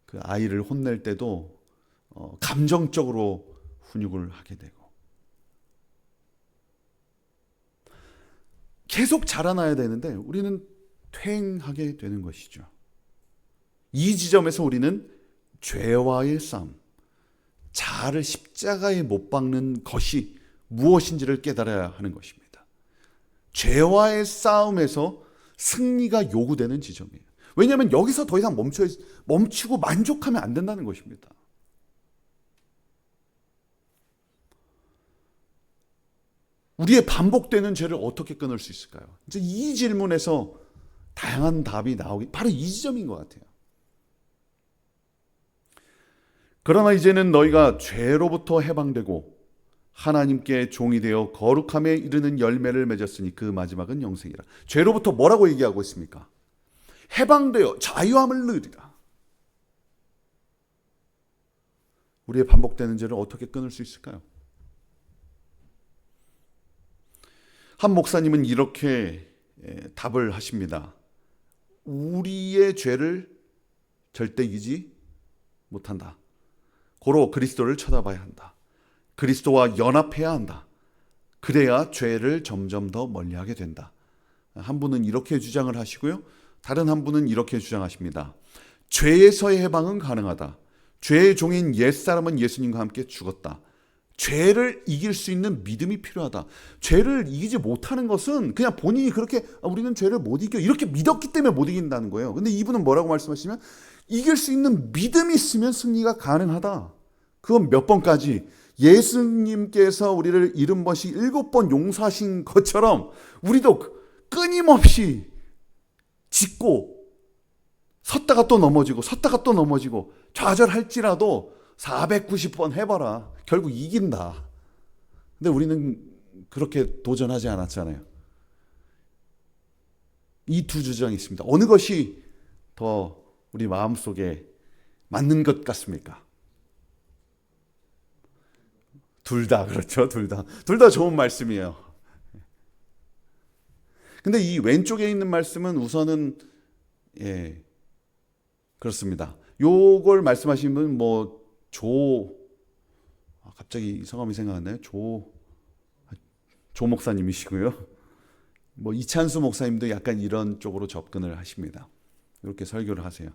그 아이를 혼낼 때도 감정적으로 훈육을 하게 되고. 계속 자라나야 되는데 우리는 퇴행하게 되는 것이죠. 이 지점에서 우리는 죄와의 싸움, 자아를 십자가에 못 박는 것이 무엇인지를 깨달아야 하는 것입니다. 죄와의 싸움에서 승리가 요구되는 지점이에요. 왜냐하면 여기서 더 이상 멈추고 만족하면 안 된다는 것입니다. 우리의 반복되는 죄를 어떻게 끊을 수 있을까요? 이제 이 질문에서 다양한 답이 나오기 바로 이 지점인 것 같아요. 그러나 이제는 너희가 죄로부터 해방되고 하나님께 종이 되어 거룩함에 이르는 열매를 맺었으니 그 마지막은 영생이라. 죄로부터 뭐라고 얘기하고 있습니까? 해방되어 자유함을 누리라. 우리의 반복되는 죄를 어떻게 끊을 수 있을까요? 한 목사님은 이렇게 답을 하십니다. 우리의 죄를 절대 이기지 못한다. 고로 그리스도를 쳐다봐야 한다. 그리스도와 연합해야 한다. 그래야 죄를 점점 더 멀리하게 된다. 한 분은 이렇게 주장을 하시고요. 다른 한 분은 이렇게 주장하십니다. 죄에서의 해방은 가능하다. 죄의 종인 옛사람은 예수님과 함께 죽었다. 죄를 이길 수 있는 믿음이 필요하다. 죄를 이기지 못하는 것은 그냥 본인이 그렇게 우리는 죄를 못 이겨 이렇게 믿었기 때문에 못 이긴다는 거예요. 근데 이분은 뭐라고 말씀하시면 이길 수 있는 믿음이 있으면 승리가 가능하다. 그건 몇 번까지 예수님께서 우리를 70번씩 7번 용서하신 것처럼 우리도 끊임없이 짓고 섰다가 또 넘어지고 섰다가 또 넘어지고 좌절할지라도 490번 해봐라. 결국 이긴다. 근데 우리는 그렇게 도전하지 않았잖아요. 이 두 주장이 있습니다. 어느 것이 더 우리 마음속에 맞는 것 같습니까? 둘 다 그렇죠. 둘 다 좋은 말씀이에요. 근데 이 왼쪽에 있는 말씀은 우선은 그렇습니다. 요걸 말씀하신 분은 갑자기 성함이 생각나네요. 조 목사님이시고요. 이찬수 목사님도 약간 이런 쪽으로 접근을 하십니다. 이렇게 설교를 하세요.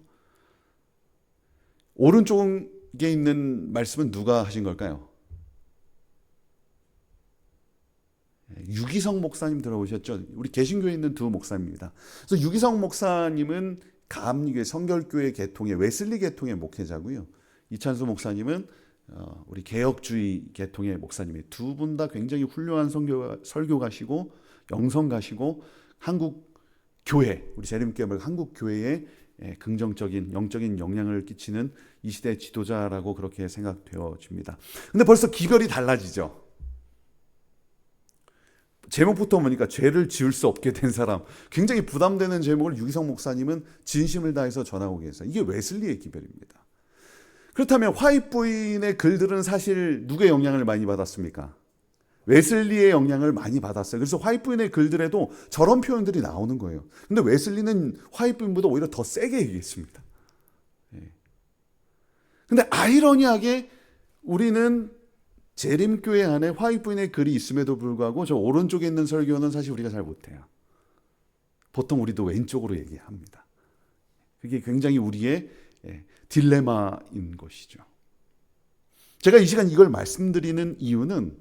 오른쪽에 있는 말씀은 누가 하신 걸까요? 유기성 목사님 들어오셨죠? 우리 개신교에 있는 두 목사입니다. 그래서 유기성 목사님은 감리교회 성결교회 계통의 웨슬리 계통의 목회자고요. 이찬수 목사님은 우리 개혁주의 계통의 목사님이 두 분 다 굉장히 훌륭한 설교가시고 영성가시고 한국 교회 우리 재림교회 한국 교회에 긍정적인 영적인 영향을 끼치는 이 시대의 지도자라고 그렇게 생각되어집니다. 근데 벌써 기별이 달라지죠. 제목부터 보니까 죄를 지을 수 없게 된 사람, 굉장히 부담되는 제목을 유기성 목사님은 진심을 다해서 전하고 계세요. 이게 웨슬리의 기별입니다. 그렇다면 화이트 부인의 글들은 사실 누구의 영향을 많이 받았습니까? 웨슬리의 영향을 많이 받았어요. 그래서 화이트 부인의 글들에도 저런 표현들이 나오는 거예요. 근데 웨슬리는 화이트 부인보다 오히려 더 세게 얘기했습니다. 근데 아이러니하게 우리는 재림교회 안에 화이트 부인의 글이 있음에도 불구하고 저 오른쪽에 있는 설교는 사실 우리가 잘 못해요. 보통 우리도 왼쪽으로 얘기합니다. 그게 굉장히 우리의 딜레마인 것이죠. 제가 이 시간 이걸 말씀드리는 이유는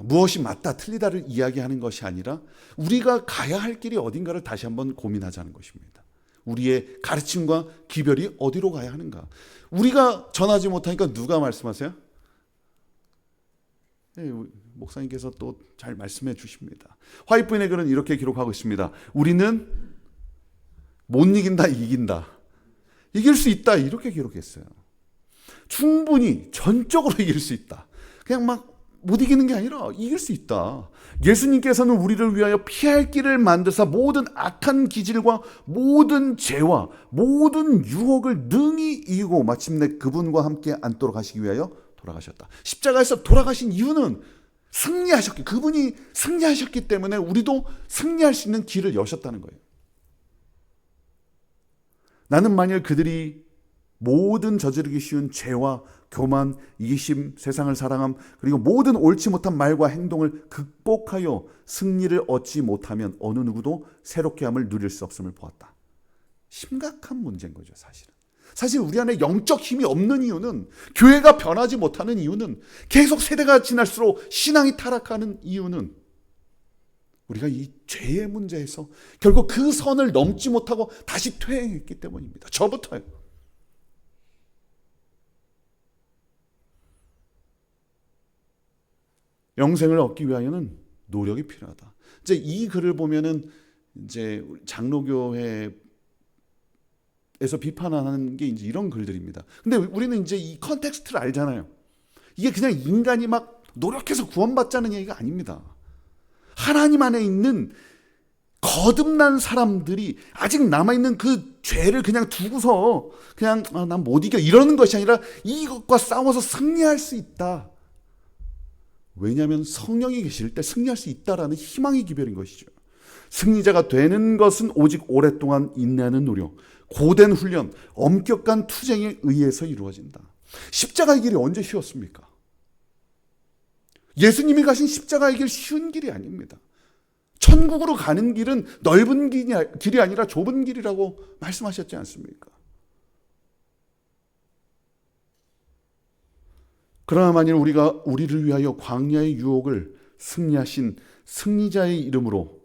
무엇이 맞다 틀리다를 이야기하는 것이 아니라 우리가 가야 할 길이 어딘가를 다시 한번 고민하자는 것입니다. 우리의 가르침과 기별이 어디로 가야 하는가. 우리가 전하지 못하니까 누가 말씀하세요? 목사님께서 또 잘 말씀해 주십니다. 화이트 부인의 글은 이렇게 기록하고 있습니다. 우리는 못 이긴다, 이긴다. 이길 수 있다, 이렇게 기록했어요. 충분히 전적으로 이길 수 있다. 그냥 막 못 이기는 게 아니라 이길 수 있다. 예수님께서는 우리를 위하여 피할 길을 만드사 모든 악한 기질과 모든 죄와 모든 유혹을 능히 이기고 마침내 그분과 함께 앉도록 하시기 위하여 돌아가셨다. 십자가에서 돌아가신 이유는 그분이 승리하셨기 때문에 우리도 승리할 수 있는 길을 여셨다는 거예요. 나는 만일 그들이 모든 저지르기 쉬운 죄와 교만, 이기심, 세상을 사랑함, 그리고 모든 옳지 못한 말과 행동을 극복하여 승리를 얻지 못하면 어느 누구도 새롭게 함을 누릴 수 없음을 보았다. 심각한 문제인 거죠, 사실은. 사실 우리 안에 영적 힘이 없는 이유는, 교회가 변하지 못하는 이유는, 계속 세대가 지날수록 신앙이 타락하는 이유는 우리가 이 죄의 문제에서 결국 그 선을 넘지 못하고 다시 퇴행했기 때문입니다. 저부터요. 영생을 얻기 위하여는 노력이 필요하다. 이제 이 글을 보면은 이제 장로교회에서 비판하는 게 이제 이런 글들입니다. 근데 우리는 이제 이 컨텍스트를 알잖아요. 이게 그냥 인간이 막 노력해서 구원받자는 얘기가 아닙니다. 하나님 안에 있는 거듭난 사람들이 아직 남아있는 그 죄를 그냥 두고서 그냥 난 못 이겨 이러는 것이 아니라 이것과 싸워서 승리할 수 있다. 왜냐하면 성령이 계실 때 승리할 수 있다라는 희망의 기별인 것이죠. 승리자가 되는 것은 오직 오랫동안 인내하는 노력, 고된 훈련, 엄격한 투쟁에 의해서 이루어진다. 십자가의 길이 언제 쉬웠습니까? 예수님이 가신 십자가의 길 쉬운 길이 아닙니다. 천국으로 가는 길은 넓은 길이 아니라 좁은 길이라고 말씀하셨지 않습니까? 그러나 만일 우리가 우리를 위하여 광야의 유혹을 승리하신 승리자의 이름으로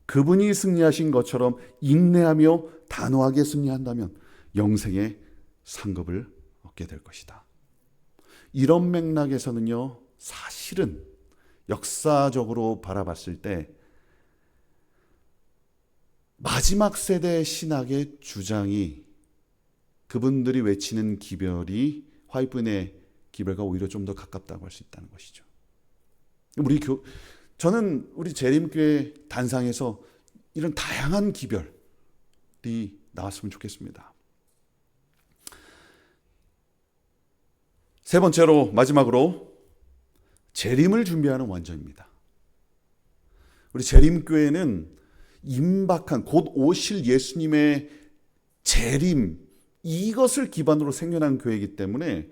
그분이 승리하신 것처럼 인내하며 단호하게 승리한다면 영생의 상급을 얻게 될 것이다. 이런 맥락에서는요, 사실은 역사적으로 바라봤을 때 마지막 세대 신학의 주장이 그분들이 외치는 기별이 화이트의 기별과 오히려 좀 더 가깝다고 할 수 있다는 것이죠. 저는 우리 재림교회 단상에서 이런 다양한 기별이 나왔으면 좋겠습니다. 세 번째로 마지막으로 재림을 준비하는 완전입니다. 우리 재림교회는 임박한 곧 오실 예수님의 재림 이것을 기반으로 생겨난 교회이기 때문에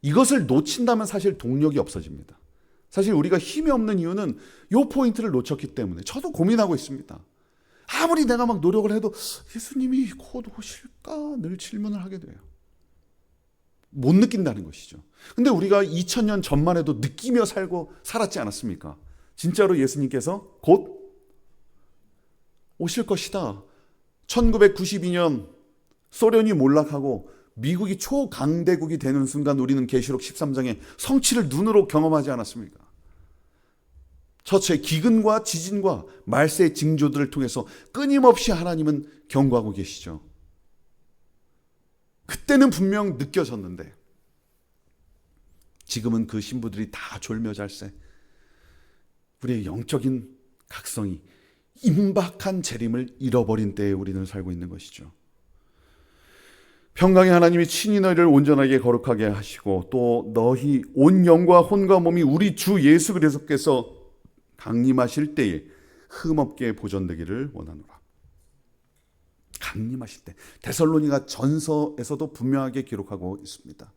이것을 놓친다면 사실 동력이 없어집니다. 사실 우리가 힘이 없는 이유는 이 포인트를 놓쳤기 때문에 저도 고민하고 있습니다. 아무리 내가 막 노력을 해도 예수님이 곧 오실까 늘 질문을 하게 돼요. 못 느낀다는 것이죠. 근데 우리가 2000년 전만 해도 느끼며 살았지 않았습니까? 진짜로 예수님께서 곧 오실 것이다. 1992년 소련이 몰락하고 미국이 초강대국이 되는 순간 우리는 계시록 13장에 성취를 눈으로 경험하지 않았습니까? 처처의 기근과 지진과 말세의 징조들을 통해서 끊임없이 하나님은 경고하고 계시죠. 그때는 분명 느껴졌는데 지금은 그 신부들이 다 졸며잘세 우리의 영적인 각성이 임박한 재림을 잃어버린 때에 우리는 살고 있는 것이죠. 평강의 하나님이 친히 너희를 온전하게 거룩하게 하시고 또 너희 온 영과 혼과 몸이 우리 주 예수 그리스도께서 강림하실 때에 흠없게 보존되기를 원하노라. 강림하실 때 데살로니가 전서에서도 분명하게 기록하고 있습니다.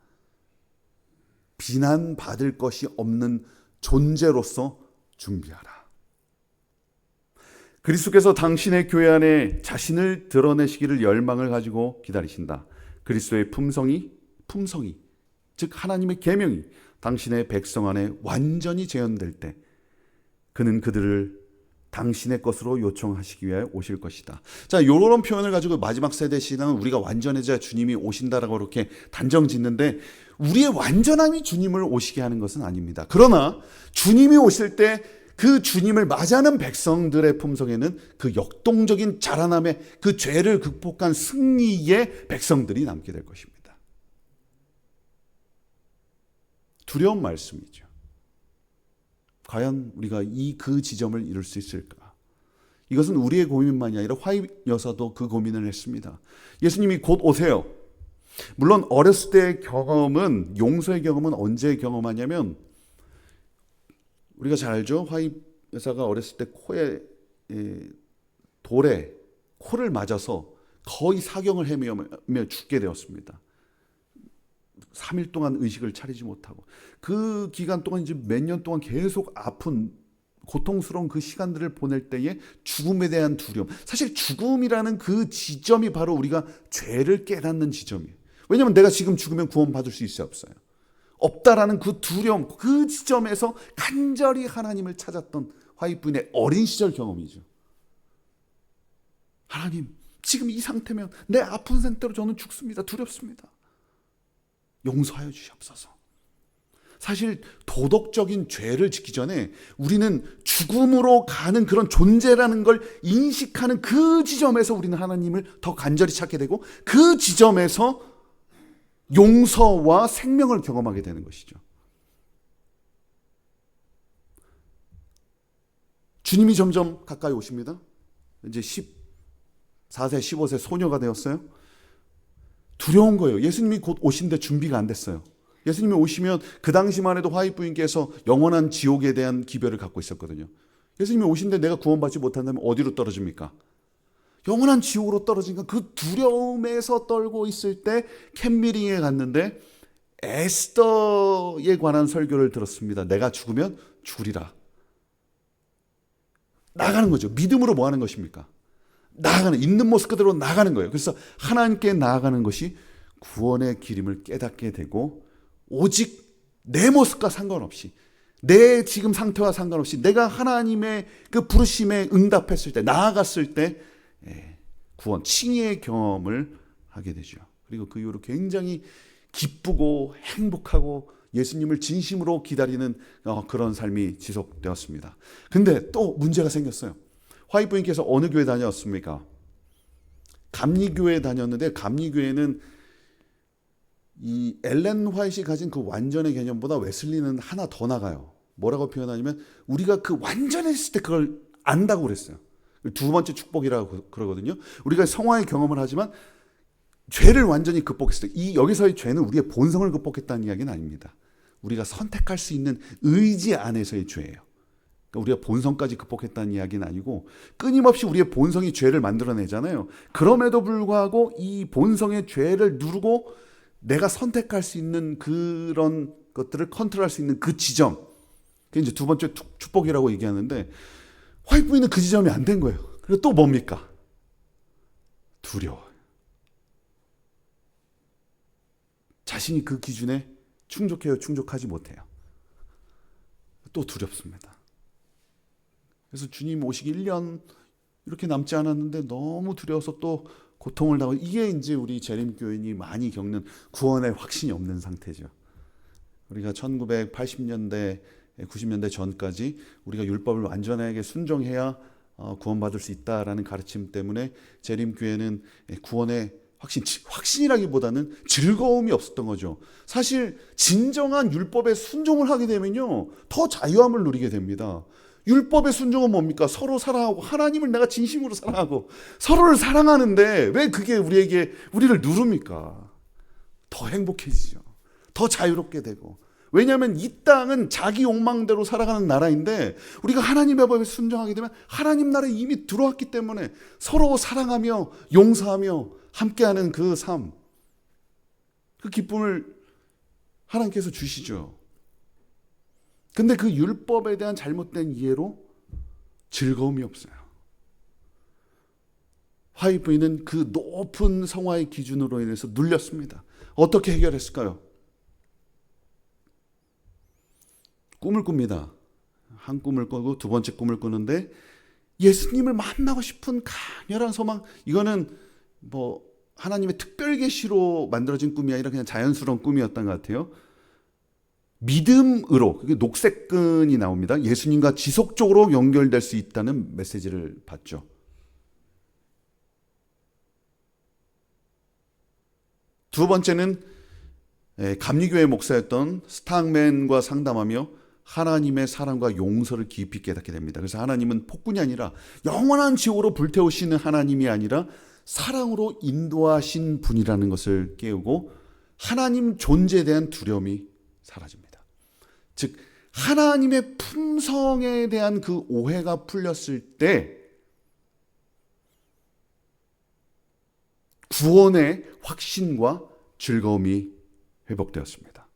비난받을 것이 없는 존재로서 준비하라. 그리스도께서 당신의 교회 안에 자신을 드러내시기를 열망을 가지고 기다리신다. 그리스도의 품성이 즉 하나님의 계명이 당신의 백성 안에 완전히 재현될 때 그는 그들을 당신의 것으로 요청하시기 위하여 오실 것이다. 자, 이런 표현을 가지고 마지막 세대 신앙은 우리가 완전해져야 주님이 오신다라고 이렇게 단정 짓는데 우리의 완전함이 주님을 오시게 하는 것은 아닙니다. 그러나 주님이 오실 때 그 주님을 맞이하는 백성들의 품성에는 그 역동적인 자라남의 그 죄를 극복한 승리의 백성들이 남게 될 것입니다. 두려운 말씀이죠. 과연 우리가 그 지점을 이룰 수 있을까? 이것은 우리의 고민만이 아니라 화입 여사도 그 고민을 했습니다. 예수님이 곧 오세요. 물론 어렸을 때의 경험은, 용서의 경험은 언제 경험하냐면, 우리가 잘 알죠? 화입 여사가 어렸을 때 코에 돌에 코를 맞아서 거의 사경을 헤매며 죽게 되었습니다. 3일 동안 의식을 차리지 못하고, 그 기간 동안 이제 몇 년 동안 계속 아픈 고통스러운 그 시간들을 보낼 때에 죽음에 대한 두려움. 사실 죽음이라는 그 지점이 바로 우리가 죄를 깨닫는 지점이에요. 왜냐하면 내가 지금 죽으면 구원받을 수 있어요, 없어요? 없다라는 그 두려움, 그 지점에서 간절히 하나님을 찾았던 화입부인의 어린 시절 경험이죠. 하나님, 지금 이 상태면 내 아픈 상태로 저는 죽습니다. 두렵습니다. 용서하여 주시옵소서. 사실 도덕적인 죄를 짓기 전에 우리는 죽음으로 가는 그런 존재라는 걸 인식하는 그 지점에서 우리는 하나님을 더 간절히 찾게 되고, 그 지점에서 용서와 생명을 경험하게 되는 것이죠. 주님이 점점 가까이 오십니다. 이제 14세, 15세 소녀가 되었어요. 두려운 거예요. 예수님이 곧 오신데 준비가 안 됐어요. 예수님이 오시면 그 당시만 해도 화입부인께서 영원한 지옥에 대한 기별을 갖고 있었거든요. 예수님이 오신데 내가 구원받지 못한다면 어디로 떨어집니까? 영원한 지옥으로 떨어지니까 그 두려움에서 떨고 있을 때 캠미링에 갔는데 에스더에 관한 설교를 들었습니다. 내가 죽으면 죽으리라. 나가는 거죠. 믿음으로 뭐 하는 것입니까? 나아가는, 있는 모습 그대로 나아가는 거예요. 그래서 하나님께 나아가는 것이 구원의 길임을 깨닫게 되고, 오직 내 모습과 상관없이, 내 지금 상태와 상관없이 내가 하나님의 그 부르심에 응답했을 때, 나아갔을 때 구원, 칭의의 경험을 하게 되죠. 그리고 그 이후로 굉장히 기쁘고 행복하고 예수님을 진심으로 기다리는 그런 삶이 지속되었습니다. 근데 또 문제가 생겼어요. 화이트부인께서 어느 교회 다녔습니까? 감리교회 다녔는데, 감리교회는 이 엘렌 화이트이 가진 그 완전의 개념보다 웨슬리는 하나 더 나가요. 뭐라고 표현하냐면, 우리가 그 완전했을 때 그걸 안다고 그랬어요. 두 번째 축복이라고 그러거든요. 우리가 성화의 경험을 하지만 죄를 완전히 극복했을 때, 여기서의 죄는 우리의 본성을 극복했다는 이야기는 아닙니다. 우리가 선택할 수 있는 의지 안에서의 죄예요. 그러니까 우리가 본성까지 극복했다는 이야기는 아니고, 끊임없이 우리의 본성이 죄를 만들어내잖아요. 그럼에도 불구하고 이 본성의 죄를 누르고 내가 선택할 수 있는 그런 것들을 컨트롤할 수 있는 그 지점, 그게 이제 두 번째 축복이라고 얘기하는데, 화이트부인은 그 지점이 안 된 거예요. 그리고 또 뭡니까? 두려워요. 자신이 그 기준에 충족해요, 충족하지 못해요. 또 두렵습니다. 그래서 주님 오시기 1년 이렇게 남지 않았는데 너무 두려워서 또 고통을 당하고, 이게 이제 우리 재림교인이 많이 겪는 구원의 확신이 없는 상태죠. 우리가 1980년대, 90년대 전까지 우리가 율법을 완전하게 순종해야 구원받을 수 있다라는 가르침 때문에 재림교회는 구원의 확신이라기보다는 즐거움이 없었던 거죠. 사실 진정한 율법에 순종을 하게 되면요, 더 자유함을 누리게 됩니다. 율법의 순종은 뭡니까? 서로 사랑하고, 하나님을 내가 진심으로 사랑하고 서로를 사랑하는데 왜 그게 우리를 누릅니까? 더 행복해지죠. 더 자유롭게 되고. 왜냐하면 이 땅은 자기 욕망대로 살아가는 나라인데, 우리가 하나님의 법에 순종하게 되면 하나님 나라에 이미 들어왔기 때문에 서로 사랑하며 용서하며 함께하는 그 삶, 그 기쁨을 하나님께서 주시죠. 근데 그 율법에 대한 잘못된 이해로 즐거움이 없어요. 화이트부인은 그 높은 성화의 기준으로 인해서 눌렸습니다. 어떻게 해결했을까요? 꿈을 꿉니다. 한 꿈을 꾸고 두 번째 꿈을 꾸는데, 예수님을 만나고 싶은 강렬한 소망, 이거는 뭐 하나님의 특별 계시로 만들어진 꿈이 아니라 그냥 자연스러운 꿈이었던 것 같아요. 믿음으로, 그게 녹색끈이 나옵니다. 예수님과 지속적으로 연결될 수 있다는 메시지를 받죠. 두 번째는 감리교회 목사였던 스탕맨과 상담하며 하나님의 사랑과 용서를 깊이 깨닫게 됩니다. 그래서 하나님은 폭군이 아니라 영원한 지옥으로 불태우시는 하나님이 아니라 사랑으로 인도하신 분이라는 것을 깨우고 하나님 존재에 대한 두려움이 사라집니다. 즉 하나님의 품성에 대한 그 오해가 풀렸을 때 구원의 확신과 즐거움이 회복되었습니다.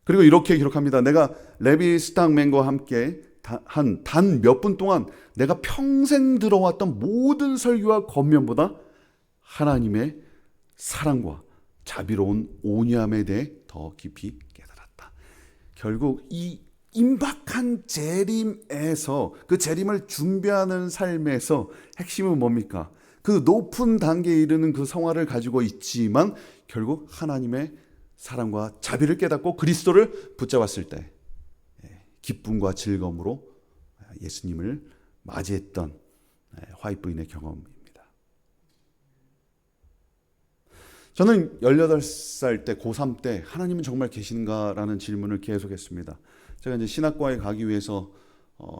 그리고 이렇게 기록합니다. 내가 레비 스탕맨과 함께 한 단 몇 분 동안 내가 평생 들어왔던 모든 설교와 권면보다 하나님의 사랑과 자비로운 온유함에 대해 더 깊이 깨달았다. 결국 이 임박한 재림에서, 그 재림을 준비하는 삶에서 핵심은 뭡니까? 그 높은 단계에 이르는 그 성화를 가지고 있지만 결국 하나님의 사랑과 자비를 깨닫고 그리스도를 붙잡았을 때 기쁨과 즐거움으로 예수님을 맞이했던 화이트 부인의 경험입니다. 저는 18살 때, 고3 때 하나님은 정말 계신가라는 질문을 계속했습니다. 제가 이제 신학과에 가기 위해서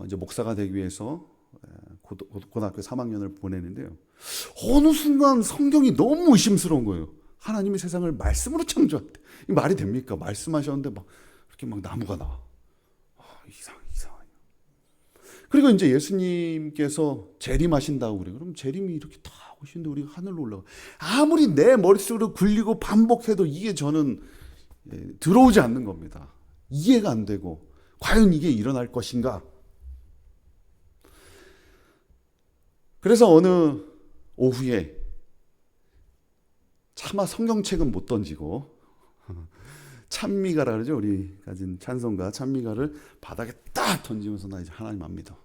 이제 목사가 되기 위해서 고등학교 3학년을 보내는데요. 어느 순간 성경이 너무 의심스러운 거예요. 하나님이 세상을 말씀으로 창조했대. 이 말이 됩니까? 말씀하셨는데 막 이렇게 막 나무가 나와. 이상해. 그리고 이제 예수님께서 재림하신다고 그래요. 그럼 재림이 이렇게 다 오시는데 우리가 하늘로 올라가. 아무리 내 머릿속으로 굴리고 반복해도 이게 저는 들어오지 않는 겁니다. 이해가 안 되고 과연 이게 일어날 것인가? 그래서 어느 오후에 차마 성경책은 못 던지고 찬미가라 그러죠. 우리 가진 찬송가 찬미가를 바닥에 딱 던지면서 나 이제 하나님 안 믿어.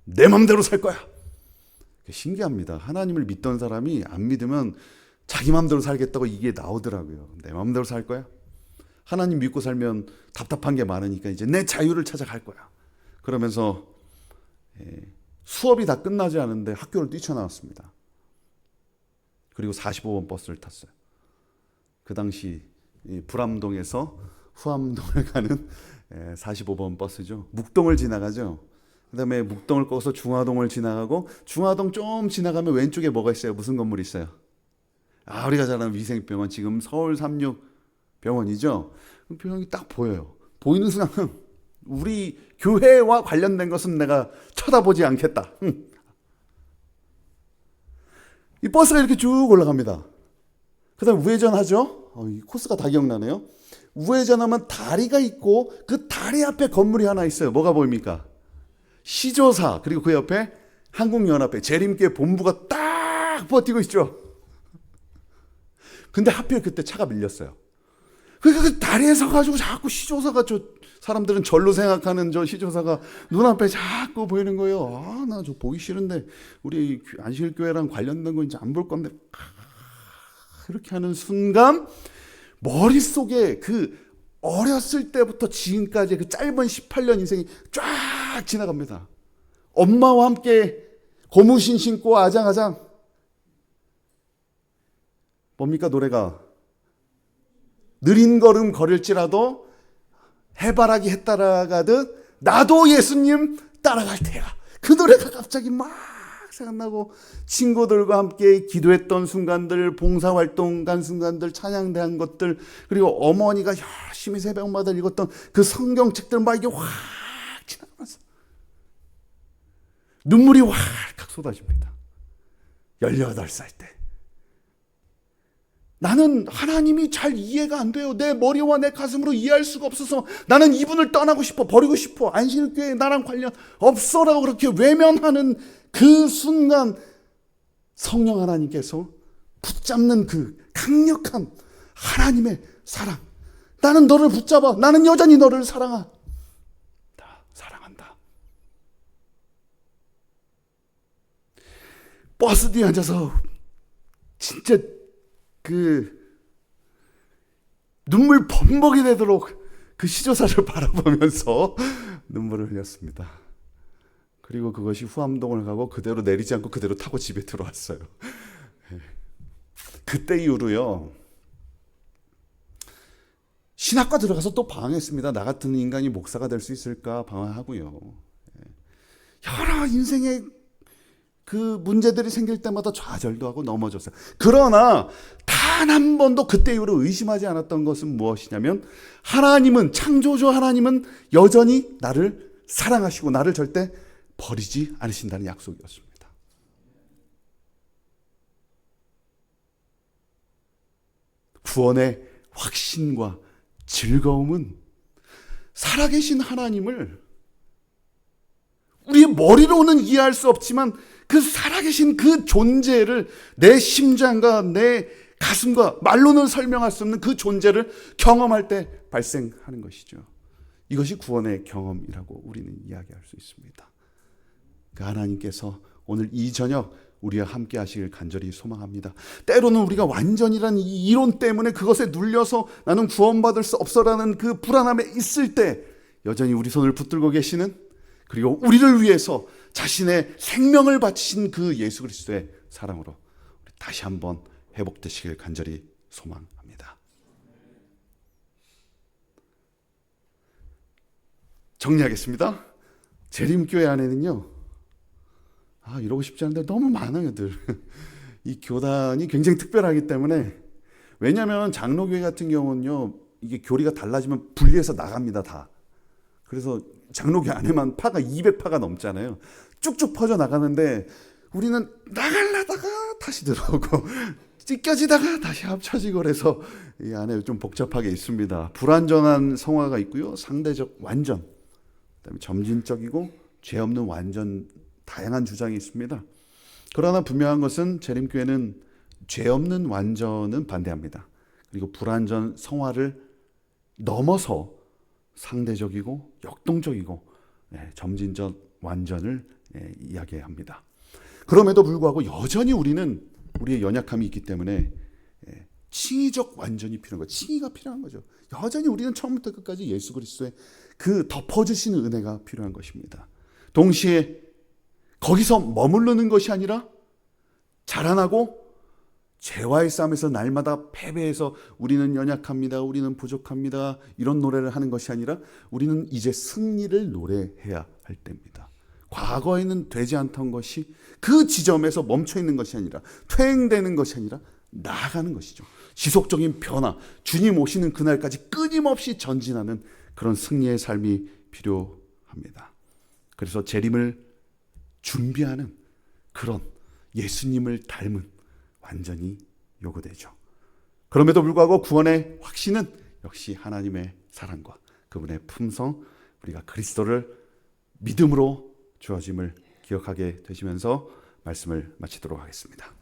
내 맘대로 살 거야. 신기합니다. 하나님을 믿던 사람이 안 믿으면 자기 맘대로 살겠다고 이게 나오더라고요. 내 맘대로 살 거야. 하나님 믿고 살면 답답한 게 많으니까 이제 내 자유를 찾아갈 거야. 그러면서 수업이 다 끝나지 않은데 학교를 뛰쳐나왔습니다. 그리고 45번 버스를 탔어요. 그 당시 불암동에서 후암동을 가는 45번 버스죠. 묵동을 지나가죠. 그 다음에 묵동을 꺼서 중화동을 지나가고 중화동 좀 지나가면 왼쪽에 뭐가 있어요? 무슨 건물이 있어요? 우리가 잘 아는 위생병원, 지금 서울 36병원이죠. 그 병원이 딱 보여요. 보이는 순간 우리 교회와 관련된 것은 내가 쳐다보지 않겠다. 이 버스가 이렇게 쭉 올라갑니다. 그 다음에 우회전하죠. 이 코스가 다 기억나네요. 우회전하면 다리가 있고 그 다리 앞에 건물이 하나 있어요. 뭐가 보입니까? 시조사, 그리고 그 옆에 한국연합회 재림교회 본부가 딱 버티고 있죠. 근데 하필 그때 차가 밀렸어요. 그 다리에 서가지고 자꾸 시조사가, 사람들은 절로 생각하는 저 시조사가 눈앞에 자꾸 보이는 거예요. 나 저 보기 싫은데 우리 안식일교회랑 관련된 거 이제 안 볼 건데. 그렇게 하는 순간 머릿속에 그 어렸을 때부터 지금까지 그 짧은 18년 인생이 쫙 지나갑니다. 엄마와 함께 고무신 신고 아장아장. 뭡니까 노래가? 느린 걸음 걸을지라도 해바라기 해 따라가듯 나도 예수님 따라갈 테야. 그 노래가 갑자기 막 생각나고 친구들과 함께 기도했던 순간들, 봉사활동 간 순간들, 찬양대한 것들, 그리고 어머니가 열심히 새벽마다 읽었던 그 성경책들 막 이게 확 지나가면서 눈물이 활칵 쏟아집니다. 18살 때. 나는 하나님이 잘 이해가 안 돼요. 내 머리와 내 가슴으로 이해할 수가 없어서 나는 이분을 떠나고 싶어, 버리고 싶어. 안식일교회에 나랑 관련 없어라고 그렇게 외면하는 그 순간 성령 하나님께서 붙잡는 그 강력한 하나님의 사랑. 나는 너를 붙잡아. 나는 여전히 너를 사랑한다. 사랑한다. 버스 뒤에 앉아서 진짜 그 눈물 범벅이 되도록 그 시조사를 바라보면서 눈물을 흘렸습니다. 그리고 그것이 후암동을 가고 그대로 내리지 않고 그대로 타고 집에 들어왔어요. 그때 이후로요, 신학과 들어가서 또 방황했습니다. 나 같은 인간이 목사가 될 수 있을까 방황하고요. 여러 인생의 그 문제들이 생길 때마다 좌절도 하고 넘어졌어요. 그러나 단 한 번도 그때 이후로 의심하지 않았던 것은 무엇이냐면, 하나님은, 창조주 하나님은 여전히 나를 사랑하시고 나를 절대 버리지 않으신다는 약속이었습니다. 구원의 확신과 즐거움은 살아계신 하나님을 우리의 머리로는 이해할 수 없지만 그 살아계신 그 존재를 내 심장과 내 가슴과 말로는 설명할 수 없는 그 존재를 경험할 때 발생하는 것이죠. 이것이 구원의 경험이라고 우리는 이야기할 수 있습니다. 그 하나님께서 오늘 이 저녁 우리와 함께 하시길 간절히 소망합니다. 때로는 우리가 완전이라는 이 이론 때문에 그것에 눌려서 나는 구원받을 수 없어라는 그 불안함에 있을 때 여전히 우리 손을 붙들고 계시는, 그리고 우리를 위해서 자신의 생명을 바치신 그 예수 그리스도의 사랑으로 우리 다시 한번 회복되시길 간절히 소망합니다. 정리하겠습니다. 재림교회 안에는요, 이러고 싶지 않은데 너무 많아요, 늘. 이 교단이 굉장히 특별하기 때문에, 왜냐하면 장로교회 같은 경우는요, 이게 교리가 달라지면 분리해서 나갑니다, 다. 그래서 장로교회 안에만 파가 200파가 넘잖아요. 쭉쭉 퍼져 나가는데 우리는 나가려다가 다시 들어오고 찢겨지다가 다시 합쳐지고, 그래서 이 안에 좀 복잡하게 있습니다. 불완전한 성화가 있고요, 상대적 완전, 그다음에 점진적이고 죄 없는 완전, 다양한 주장이 있습니다. 그러나 분명한 것은 재림교회는 죄 없는 완전은 반대합니다. 그리고 불완전 성화를 넘어서 상대적이고 역동적이고 점진적 완전을 이야기합니다. 그럼에도 불구하고 여전히 우리는 우리의 연약함이 있기 때문에 칭의적 완전이 필요한 거죠. 칭의가 필요한 거죠. 여전히 우리는 처음부터 끝까지 예수 그리스도의 그 덮어주시는 은혜가 필요한 것입니다. 동시에 거기서 머무르는 것이 아니라 자라나고 죄와의 싸움에서 날마다 패배해서 우리는 연약합니다, 우리는 부족합니다, 이런 노래를 하는 것이 아니라 우리는 이제 승리를 노래해야 할 때입니다. 과거에는 되지 않던 것이 그 지점에서 멈춰 있는 것이 아니라, 퇴행되는 것이 아니라 나아가는 것이죠. 지속적인 변화, 주님 오시는 그날까지 끊임없이 전진하는 그런 승리의 삶이 필요합니다. 그래서 재림을 준비하는 그런 예수님을 닮은 완전히 요구되죠. 그럼에도 불구하고 구원의 확신은 역시 하나님의 사랑과 그분의 품성, 우리가 그리스도를 믿음으로 주어짐을 기억하게 되시면서 말씀을 마치도록 하겠습니다.